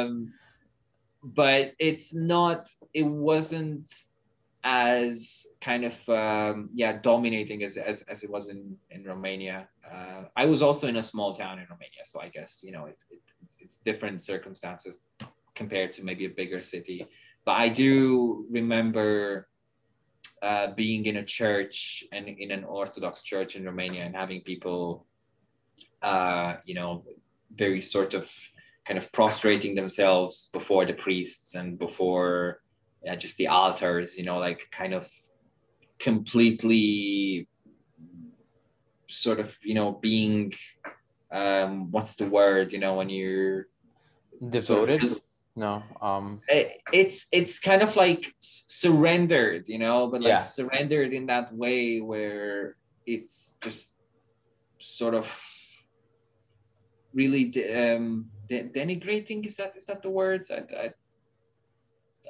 B: But it's not. It wasn't as kind of dominating as it was in Romania. I was also in a small town in Romania, so I guess it's different circumstances compared to maybe a bigger city. But I do remember being in a church and in an Orthodox church in Romania and having people, very sort of kind of prostrating themselves before the priests and before just the altars, like kind of completely sort of, being, what's the word, when you're sort of,
A: Devoted? No.
B: it's kind of like surrendered, but like
A: Yeah.
B: surrendered in that way where it's just sort of really denigrating. Is that the word?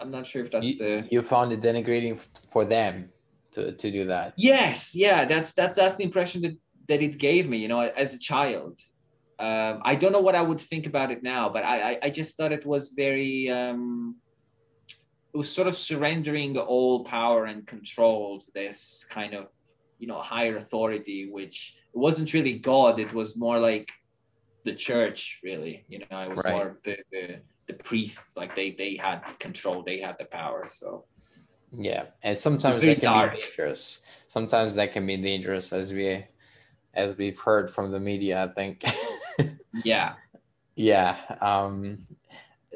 B: I'm not sure if that's the.
A: You found it denigrating for them to do that.
B: Yes, yeah, that's the impression that it gave me, as a child. I don't know what I would think about it now, but I just thought it was very it was sort of surrendering all power and control to this kind of higher authority, which it wasn't really God. It was more like the church, really. It was
A: Right.
B: more the priests, like they had control, they had the power. So
A: Yeah. And
B: it was
A: sometimes
B: very
A: that can be
B: dark.
A: dangerous. Sometimes that can be dangerous as we've heard from the media, I think.
B: Yeah.
A: Yeah.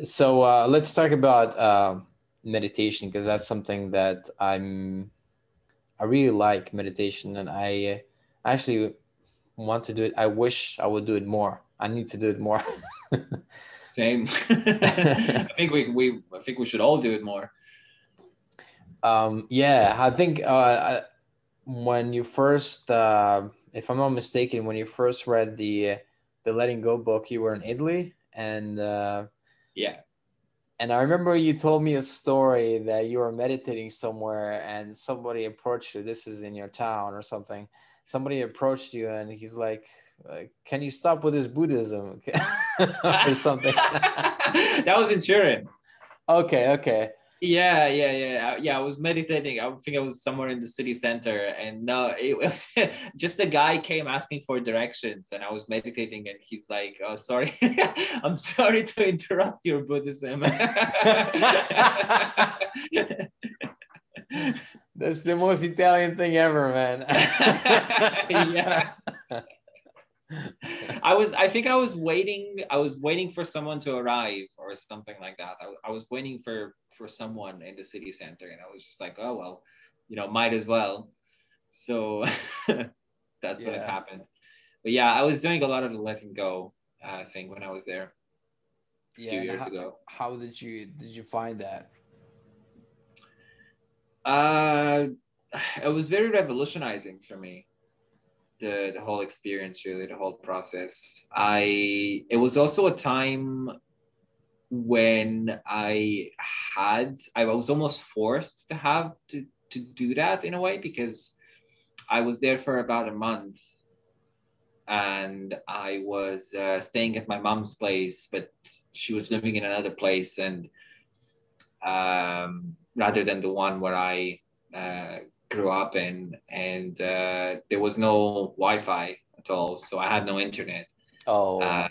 A: So let's talk about meditation, because that's something that I really like meditation, and I actually want to do it. I wish I would do it more. I need to do it more.
B: Same. I think we should all do it more.
A: Yeah, I think when you first if I'm not mistaken, when you first read the Letting Go book, you were in Italy, and
B: Yeah.
A: and I remember you told me a story that you were meditating somewhere and somebody approached you. This is in your town or something. Somebody approached you and he's like, can you stop with this Buddhism or something?
B: That was in Turin.
A: Okay.
B: Yeah. I was meditating. I think I was somewhere in the city center, and no, it was just a guy came asking for directions, and I was meditating, and he's like, "Oh, sorry, I'm sorry to interrupt your Buddhism."
A: That's the most Italian thing ever, man.
B: Yeah. I think I was waiting for someone to arrive or something like that. I was waiting for someone in the city center, and I was just like, oh well, might as well. So that's when it happened. But yeah, I was doing a lot of the letting go thing when I was there a few years ago.
A: How did you find that?
B: It was very revolutionizing for me. The whole experience, really, the whole process. It was also a time when I was almost forced to have to do that in a way, because I was there for about a month, and I was staying at my mom's place, but she was living in another place, and rather than the one where I grew up in, and there was no Wi-Fi at all, so I had no internet.
A: Right.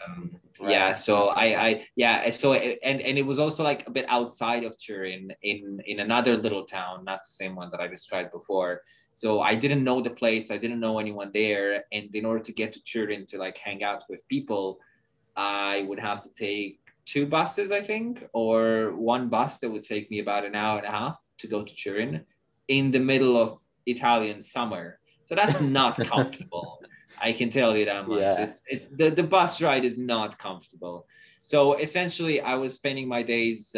B: Yeah, so and it was also like a bit outside of Turin, in another little town, not the same one that I described before. So I didn't know the place, I didn't know anyone there, and in order to get to Turin to like hang out with people, I would have to take two buses, I think, or one bus that would take me about an hour and a half to go to Turin in the middle of Italian summer. So that's not comfortable. I can tell you that much.
A: Yeah.
B: It's the bus ride is not comfortable. So essentially, I was spending my days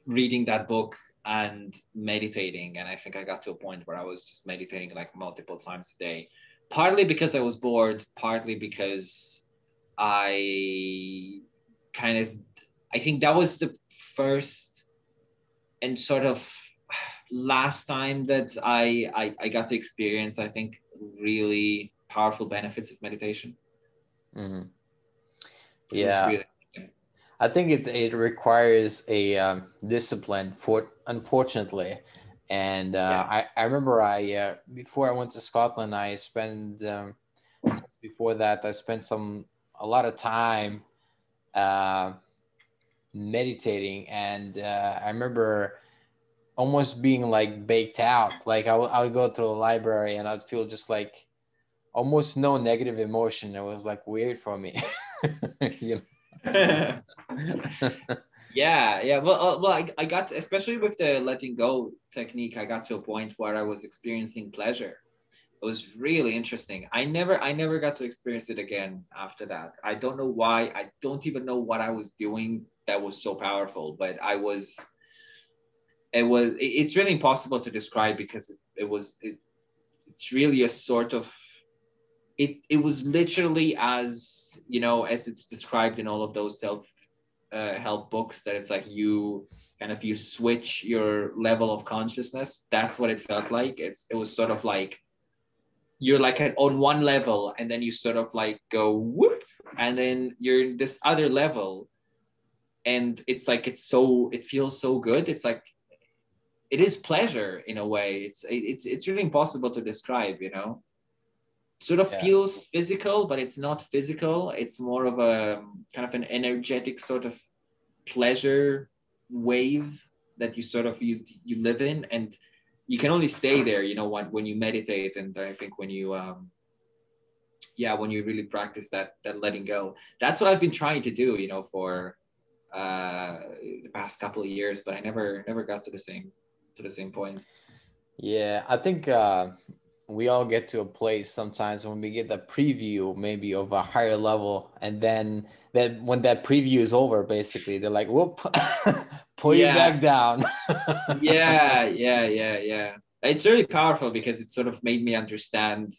B: reading that book and meditating, and I think I got to a point where I was just meditating like multiple times a day. Partly because I was bored, partly because I kind of, I think that was the first and sort of last time that I got to experience, I think, really powerful benefits of meditation.
A: Mm-hmm.
B: It was really,
A: I think it requires a discipline, unfortunately. And I remember before I went to Scotland, I spent before that I spent a lot of time meditating, and I remember almost being like baked out. Like I would go to the library and I'd feel just like almost no negative emotion. It was like weird for me. You know?
B: yeah. Well, I got to, especially with the letting go technique, I got to a point where I was experiencing pleasure. It was really interesting. I never got to experience it again after that. I don't know why. I don't even know what I was doing that was so powerful, but it's really impossible to describe, because it's really a sort of, it was literally, as as it's described in all of those self help books, that it's like you switch your level of consciousness. That's what it felt like. It was sort of like you're like on one level, and then you sort of like go whoop, and then you're in this other level, and it's like it feels so good. It's like it is pleasure in a way. It's really impossible to describe, Sort of feels physical, but it's not physical. It's more of a kind of an energetic sort of pleasure wave that you sort of you live in, and you can only stay there, when you meditate. And I think when you when you really practice that letting go, that's what I've been trying to do, for the past couple of years, but I never got to the same point.
A: Yeah, I think we all get to a place sometimes when we get the preview maybe of a higher level, and then that when that preview is over, basically they're like, whoop, pull you back down.
B: yeah. It's really powerful, because it sort of made me understand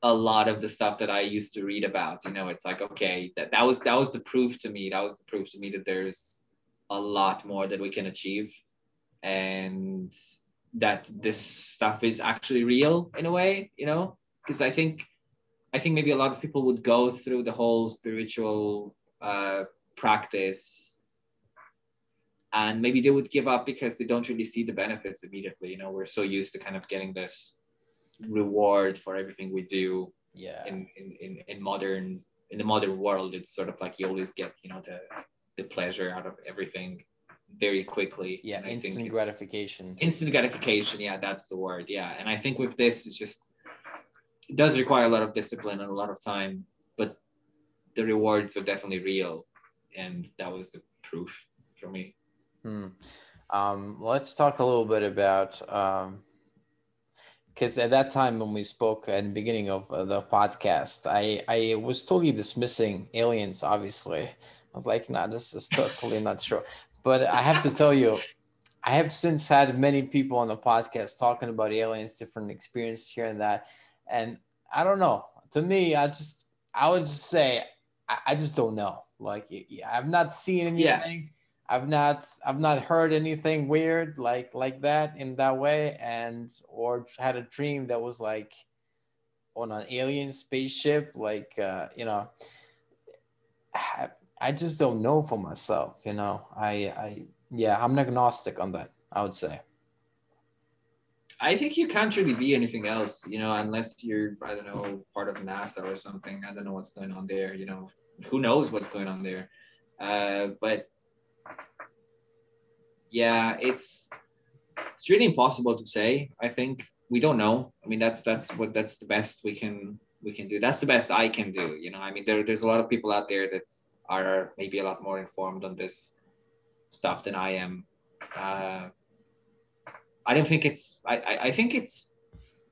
B: a lot of the stuff that I used to read about. You know, it's like, okay, that was the proof to me. That was the proof to me that there's a lot more that we can achieve, and that this stuff is actually real in a way, you know, because I think maybe a lot of people would go through the whole spiritual practice, and maybe they would give up because they don't really see the benefits immediately. You know, we're so used to kind of getting this reward for everything we do.
A: Yeah.
B: In the modern world, it's sort of like you always get, you know, the pleasure out of everything very quickly.
A: Yeah,
B: and I
A: instant
B: think
A: gratification.
B: instant gratification, yeah, that's the word. Yeah, and I think with this, it does require a lot of discipline and a lot of time, but the rewards are definitely real, and that was the proof for me.
A: Let's talk a little bit about because at that time when we spoke at the beginning of the podcast, I was totally dismissing aliens. Obviously, I was like, "Nah, this is totally not true." But I have to tell you, I have since had many people on the podcast talking about aliens, different experiences here and that, and I don't know. To me, I would just say I just don't know. Like, I've not seen
B: Yeah,
A: anything. I've not heard anything weird like that in that way, and or had a dream that was like on an alien spaceship, like I just don't know for myself. I yeah, I'm agnostic on that, I would say.
B: I think you can't really be anything else, you know, unless you're, I don't know, part of NASA or something. I don't know what's going on there, you know. Who knows what's going on there? But yeah, it's really impossible to say. I think we don't know. I mean, that's the best we can do. That's the best I can do. You know, I mean, there's a lot of people out there that are maybe a lot more informed on this stuff than I am. Uh, I don't think I think it's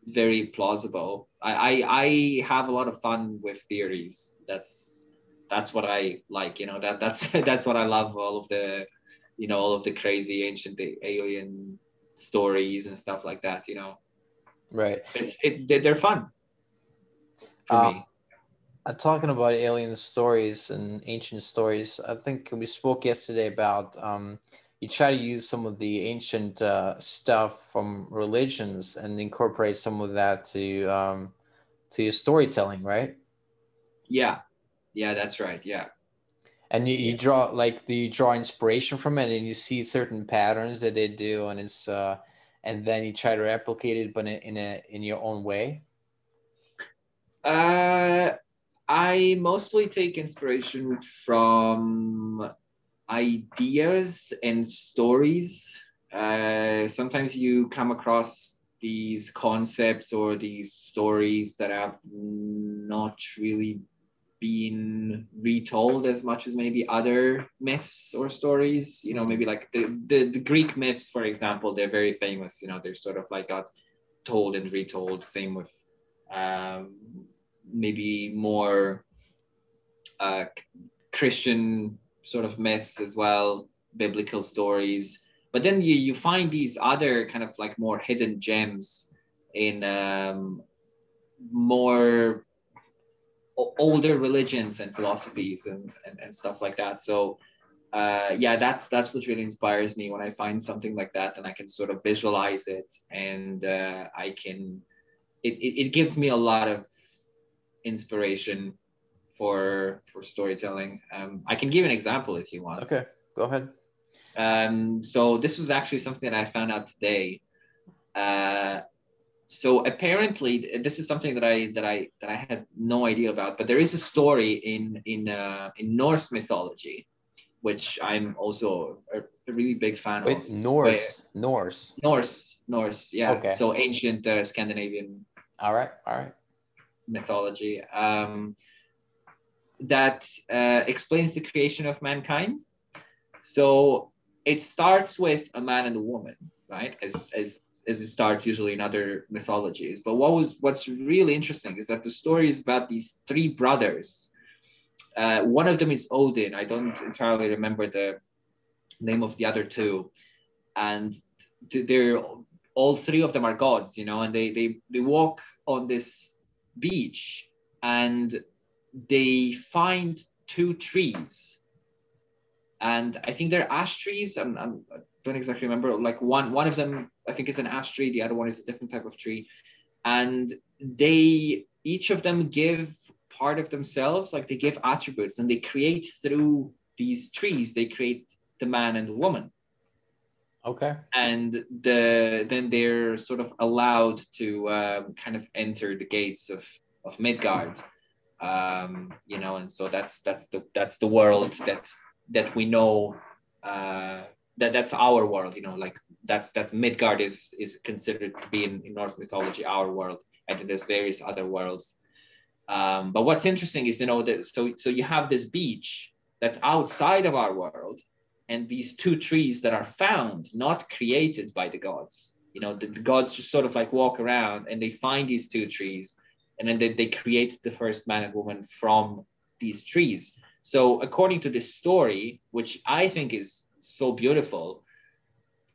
B: very plausible. I have a lot of fun with theories. That's what I like. You know, that's that's what I love. All of the, you know, all of the crazy ancient alien stories and stuff like that. You know,
A: Right.
B: they're fun for
A: Um,
B: me.
A: Talking about alien stories and ancient stories, I think we spoke yesterday about you try to use some of the ancient stuff from religions and incorporate some of that to your storytelling, right?
B: Yeah, yeah, that's right. Yeah,
A: And you
B: yeah.
A: draw, like, do you draw inspiration from it and you see certain patterns that they do, and and then you try to replicate it, but in your own way?
B: Uh, I mostly take inspiration from ideas and stories. Sometimes you come across these concepts or these stories that have not really been retold as much as maybe other myths or stories. You know, maybe like the Greek myths, for example, they're very famous. You know, they're sort of like got told and retold. Same with um, maybe more uh, Christian sort of myths as well, biblical stories. But then you find these other kind of like more hidden gems in more older religions and philosophies and stuff like that. So yeah, that's what really inspires me when I find something like that, and I can sort of visualize it, and I can it gives me a lot of inspiration for storytelling. I can give an example if you want.
A: Okay, go ahead.
B: So this was actually something that I found out today. Uh, so apparently, this is something that I had no idea about. But there is a story in Norse mythology, which I'm also a really big fan of.
A: Wait,
B: Where
A: Norse.
B: Norse, yeah.
A: Okay.
B: So ancient Scandinavian
A: All right. All right.
B: mythology. That explains the creation of mankind. So it starts with a man and a woman, right? As it starts usually in other mythologies. But what's really interesting is that the story is about these three brothers. One of them is Odin. I don't entirely remember the name of the other two, and they're all three of them are gods, you know, and they walk on this beach, and they find two trees, and I think they're ash trees. I don't exactly remember. Like one of them, I think, is an ash tree. The other one is a different type of tree, and they each of them give part of themselves, like they give attributes, and they create through these trees. They create the man and the woman.
A: Okay.
B: And then they're sort of allowed to kind of enter the gates of Midgard, you know, and so that's the world that we know, that's our world, you know, like that's Midgard is considered to be in Norse mythology our world, and then there's various other worlds. But what's interesting is, you know, that so you have this beach that's outside of our world, and these two trees that are found, not created by the gods. You know, the gods just sort of like walk around and they find these two trees, and then they create the first man and woman from these trees. So according to this story, which I think is so beautiful,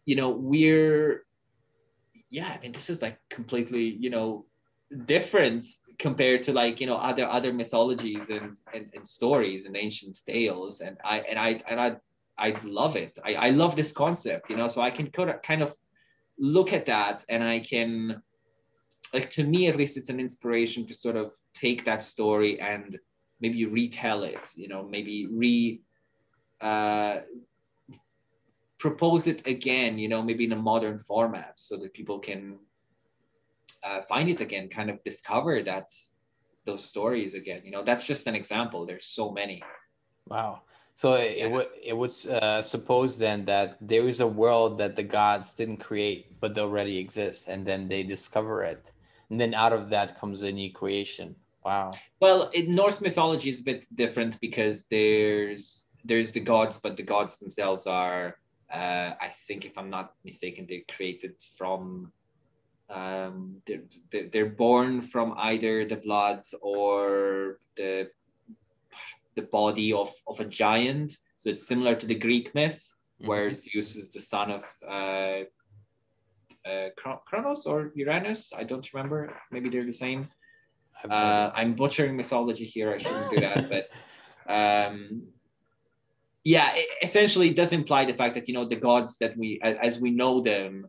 B: you know, I mean, this is like completely, you know, different compared to, like, you know, other mythologies and stories and ancient tales. And I love it. I love this concept, you know, so I can kind of look at that, and I can, like, to me at least, it's an inspiration to sort of take that story and maybe retell it, you know, maybe propose it again, you know, maybe in a modern format, so that people can find it again, kind of discover those stories again. You know, that's just an example. There's so many.
A: Wow. So it would suppose then that there is a world that the gods didn't create but already exists, and then they discover it, and then out of that comes a new creation. Wow.
B: Well, in Norse mythology is a bit different, because there's the gods, but the gods themselves are, I think, if I'm not mistaken, they're created from, they're born from either the blood or the body of a giant. So it's similar to the Greek myth, where Zeus is the son of Kronos or Uranus. I don't remember. Maybe they're the same. I'm butchering mythology here. I shouldn't do that, but yeah, essentially it does imply the fact that, you know, the gods that we, as we know them,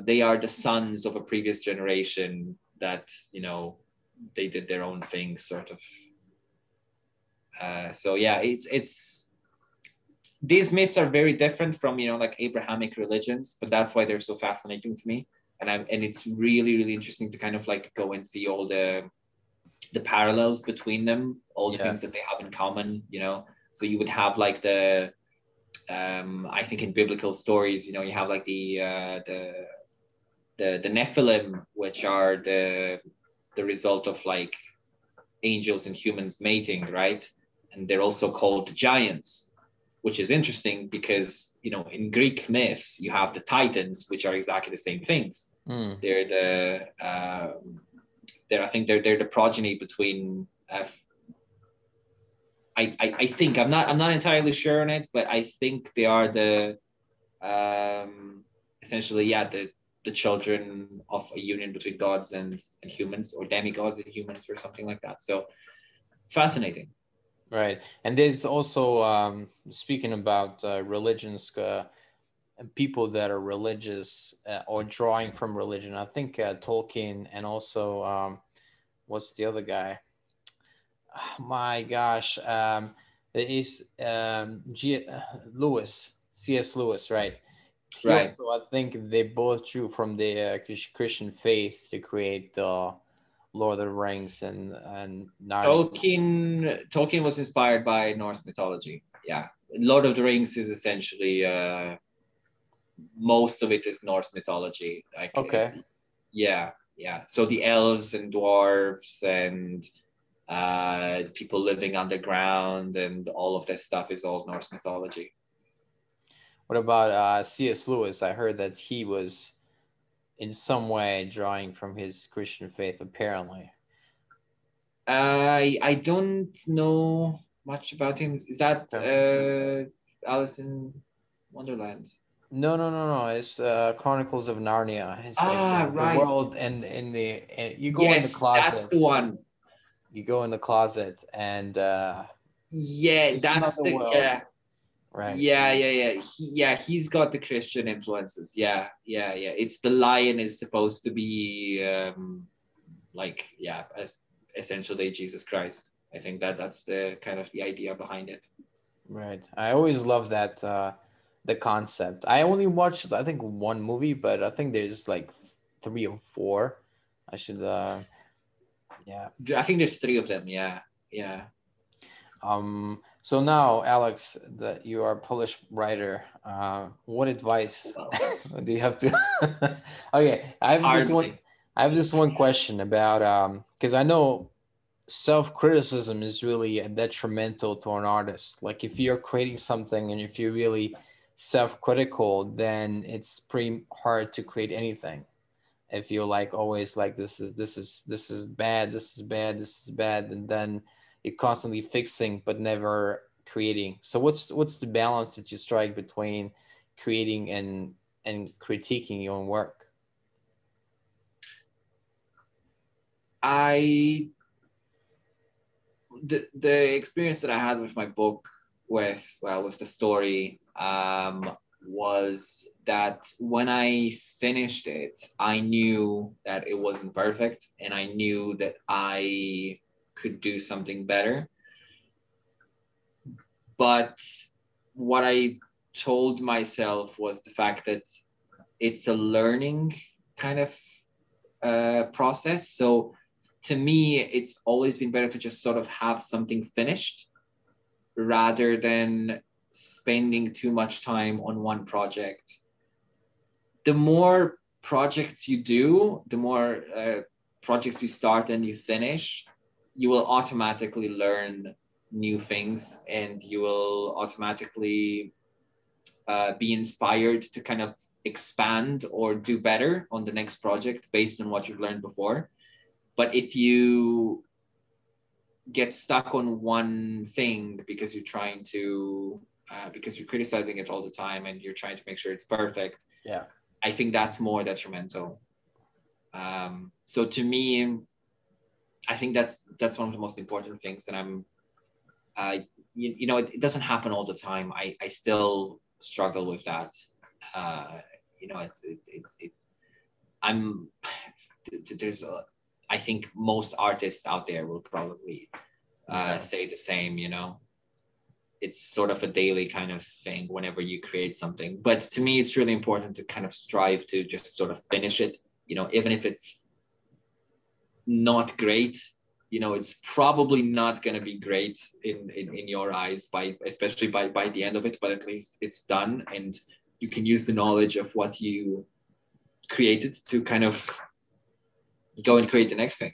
B: they are the sons of a previous generation that, you know, they did their own thing, sort of. So yeah, it's these myths are very different from, you know, like Abrahamic religions, but that's why they're so fascinating to me. And it's really interesting to kind of like go and see all the parallels between them, all the things that they have in common, you know. So you would have like the I think in biblical stories, you know, you have like the Nephilim, which are the result of like angels and humans mating, right? And they're also called giants, which is interesting because, you know, in Greek myths you have the Titans, which are exactly the same things. They're I think they're the progeny between I think I'm not entirely sure on it, but I think they are the essentially, yeah, the children of a union between gods and humans, or demigods and humans, or something like that. So it's fascinating.
A: Right. And there's also, speaking about religions, people that are religious or drawing from religion. I think Tolkien, and also, what's the other guy? Oh, my gosh. It is Lewis, C.S. Lewis, right? He
B: Right.
A: also, I think they both drew from the Christian faith to create the Lord of the Rings and Narnia.
B: Tolkien was inspired by Norse mythology. Yeah, Lord of the Rings is essentially most of it is Norse mythology. Like,
A: Okay.
B: yeah. So the elves and dwarves and people living underground and all of that stuff is all Norse mythology.
A: What about C.S. Lewis? I heard that he was in some way drawing from his Christian faith, apparently.
B: I don't know much about him. Is that Alice in Wonderland?
A: No. It's Chronicles of Narnia. It's like
B: Ah,
A: the
B: right.
A: world, and in the you go in the
B: Yes, that's the
A: closet.
B: one.
A: You go in the closet, and
B: Yeah,
A: it's
B: that's
A: another
B: the
A: world,
B: yeah.
A: right?
B: Yeah. He's got the Christian influences. Yeah. It's the lion is supposed to be like essentially Jesus Christ. I think that's the kind of the idea behind it.
A: Right. I always love that the concept. I only watched I think one movie, but I think there's like three or four. I should yeah.
B: I think there's three of them. Yeah.
A: So now, Alex, that you are a Polish writer, what advice
B: Well,
A: do you have to? Okay, I have this one.
B: hardly.
A: I have this one question about because I know self-criticism is really detrimental to an artist. Like if you're creating something and if you're really self-critical, then it's pretty hard to create anything. If you're like always like this is bad, this is bad, this is bad, and then you're constantly fixing but never creating. So what's the balance that you strike between creating and critiquing your own work?
B: I the experience that I had with my book, with the story, was that when I finished it, I knew that it wasn't perfect, and I knew that I could do something better. But what I told myself was the fact that it's a learning kind of process. So to me, it's always been better to just sort of have something finished rather than spending too much time on one project. The more projects you do, the more projects you start and you finish, you will automatically learn new things, and you will automatically be inspired to kind of expand or do better on the next project based on what you've learned before. But if you get stuck on one thing because you're trying to because you're criticizing it all the time and you're trying to make sure it's perfect,
A: Yeah.
B: I think that's more detrimental. So to me, I think that's one of the most important things that I'm it doesn't happen all the time. I still struggle with that. uh, I'm there's I think most artists out there will probably
A: Yeah.
B: say the same. It's sort of a daily kind of thing whenever you create something. But to me, it's really important to kind of strive to just sort of finish it. Even if it's not great, it's probably not going to be great in your eyes especially by the end of it. But at least it's done, and you can use the knowledge of what you created to kind of go and create the next thing.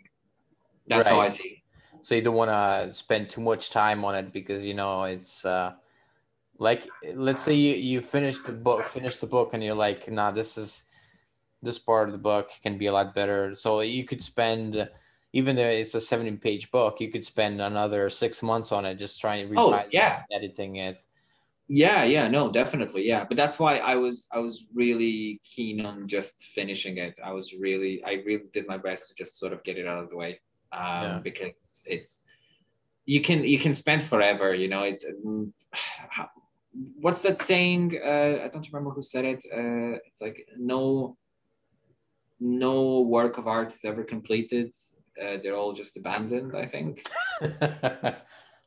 B: That's how
A: Right.
B: I see it.
A: So you don't want to spend too much time on it because it's like let's say you finish the book and you're like, nah, this part of the book can be a lot better. So you could spend, even though it's a 70-page book, you could spend another 6 months on it, just trying to
B: Oh
A: revise it,
B: yeah.
A: editing it.
B: Yeah, no, definitely, yeah. But that's why I was really keen on just finishing it. I really did my best to just sort of get it out of the way,
A: Yeah.
B: because you can spend forever. What's that saying? I don't remember who said it. It's like no work of art is ever completed. They're all just abandoned, I think. Maybe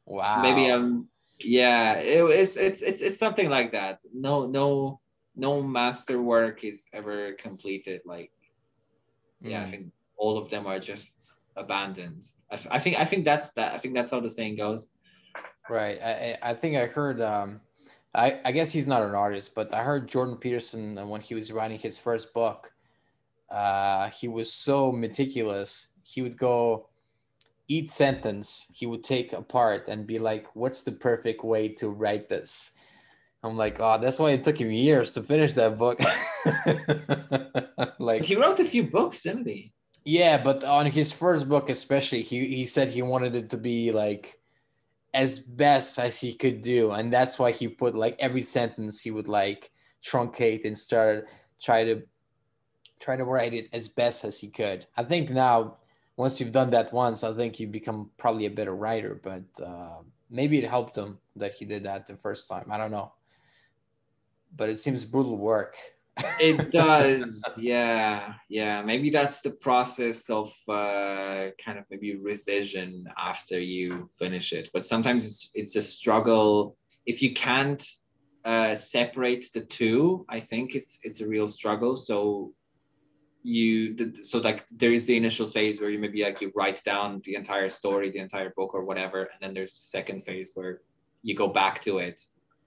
A: Wow.
B: yeah, it's something like that. No master work is ever completed. Like, yeah, I
A: Mm,
B: think all of them are just abandoned. I think that's how the saying goes.
A: right. I think I heard I guess he's not an artist, but I heard Jordan Peterson when he was writing his first book, he was so meticulous. He would go each sentence he would take apart and be like, what's the perfect way to write this? I'm like, oh, that's why it took him years to finish that book.
B: He
A: Like,
B: wrote a few books, didn't he?
A: yeah, but on his first book especially, he said he wanted it to be like as best as he could do, and that's why he put like every sentence he would like truncate and started try to write it as best as he could. I think now, once you've done that once, I think you become probably a better writer. But maybe it helped him that he did that the first time. I don't know, but it seems brutal work.
B: It does, yeah, yeah. Maybe that's the process of kind of maybe revision after you finish it. But sometimes it's a struggle if you can't separate the two. I think it's a real struggle. So so like there is the initial phase where you maybe like you write down the entire story, the entire book or whatever, and then there's the second phase where you go back to it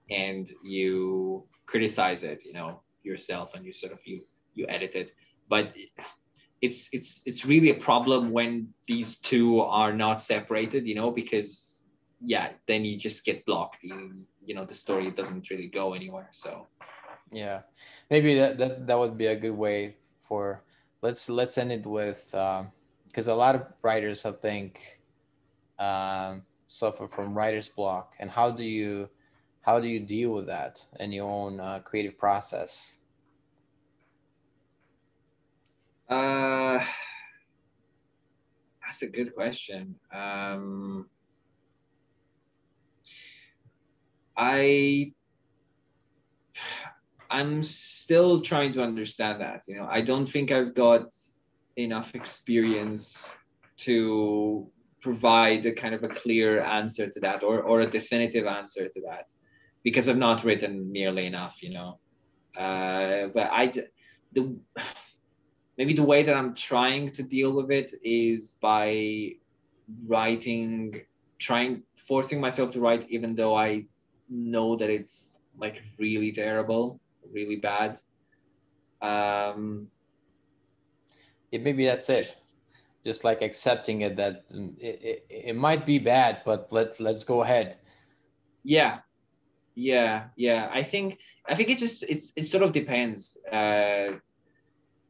B: and you criticize it, you know, yourself, and you sort of you edit it. But it's really a problem when these two are not separated, you know, because yeah, then you just get blocked. You know, the story doesn't really go anywhere. So
A: Yeah, maybe that would be a good way for let's end it with because a lot of writers I think suffer from writer's block, and how do you deal with that in your own creative process?
B: uh that's a good question. I I'm still trying to understand that. You know, I don't think I've got enough experience to provide a kind of a clear answer to that, or a definitive answer to that, because I've not written nearly enough, you know. But the maybe the way that I'm trying to deal with it is by writing, forcing myself to write, even though I know that it's like really terrible, really bad.
A: Yeah, maybe that's it. Just like accepting it that it might be bad, but let's go ahead.
B: Yeah, yeah. I think it sort of depends.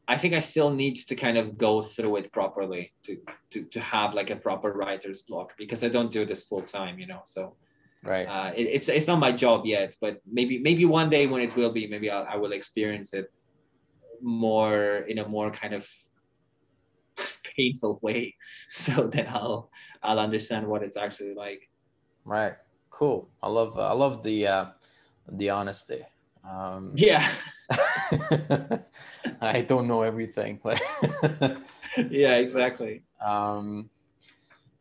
B: I think I still need to kind of go through it properly to have like a proper writer's block, because I don't do this full time, you know. So
A: Right.
B: it's not my job yet, but maybe one day when it will be, maybe I will experience it more in a more kind of painful way. So then I'll understand what it's actually like.
A: Right. Cool. I love the honesty.
B: Yeah.
A: I don't know everything.
B: Yeah,
A: Yes.
B: exactly.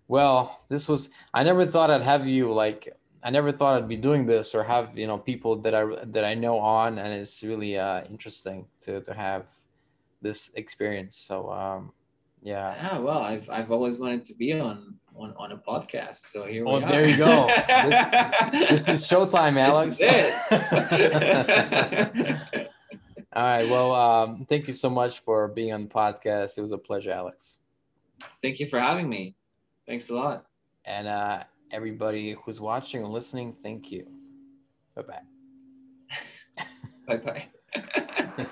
A: Well, this was, I never thought I'd have you like, I never thought I'd be doing this or have, people that I know on, and it's really interesting to have this experience. So, yeah.
B: Yeah, well, I've always wanted to be on a podcast, so here
A: Oh,
B: we are.
A: there you go. This is showtime,
B: This is
A: Alex.
B: it.
A: All right. Well, thank you so much for being on the podcast. It was a pleasure, Alex.
B: Thank you for having me. Thanks a lot.
A: And everybody who's watching and listening, thank you. Bye
B: Bye bye.
A: bye.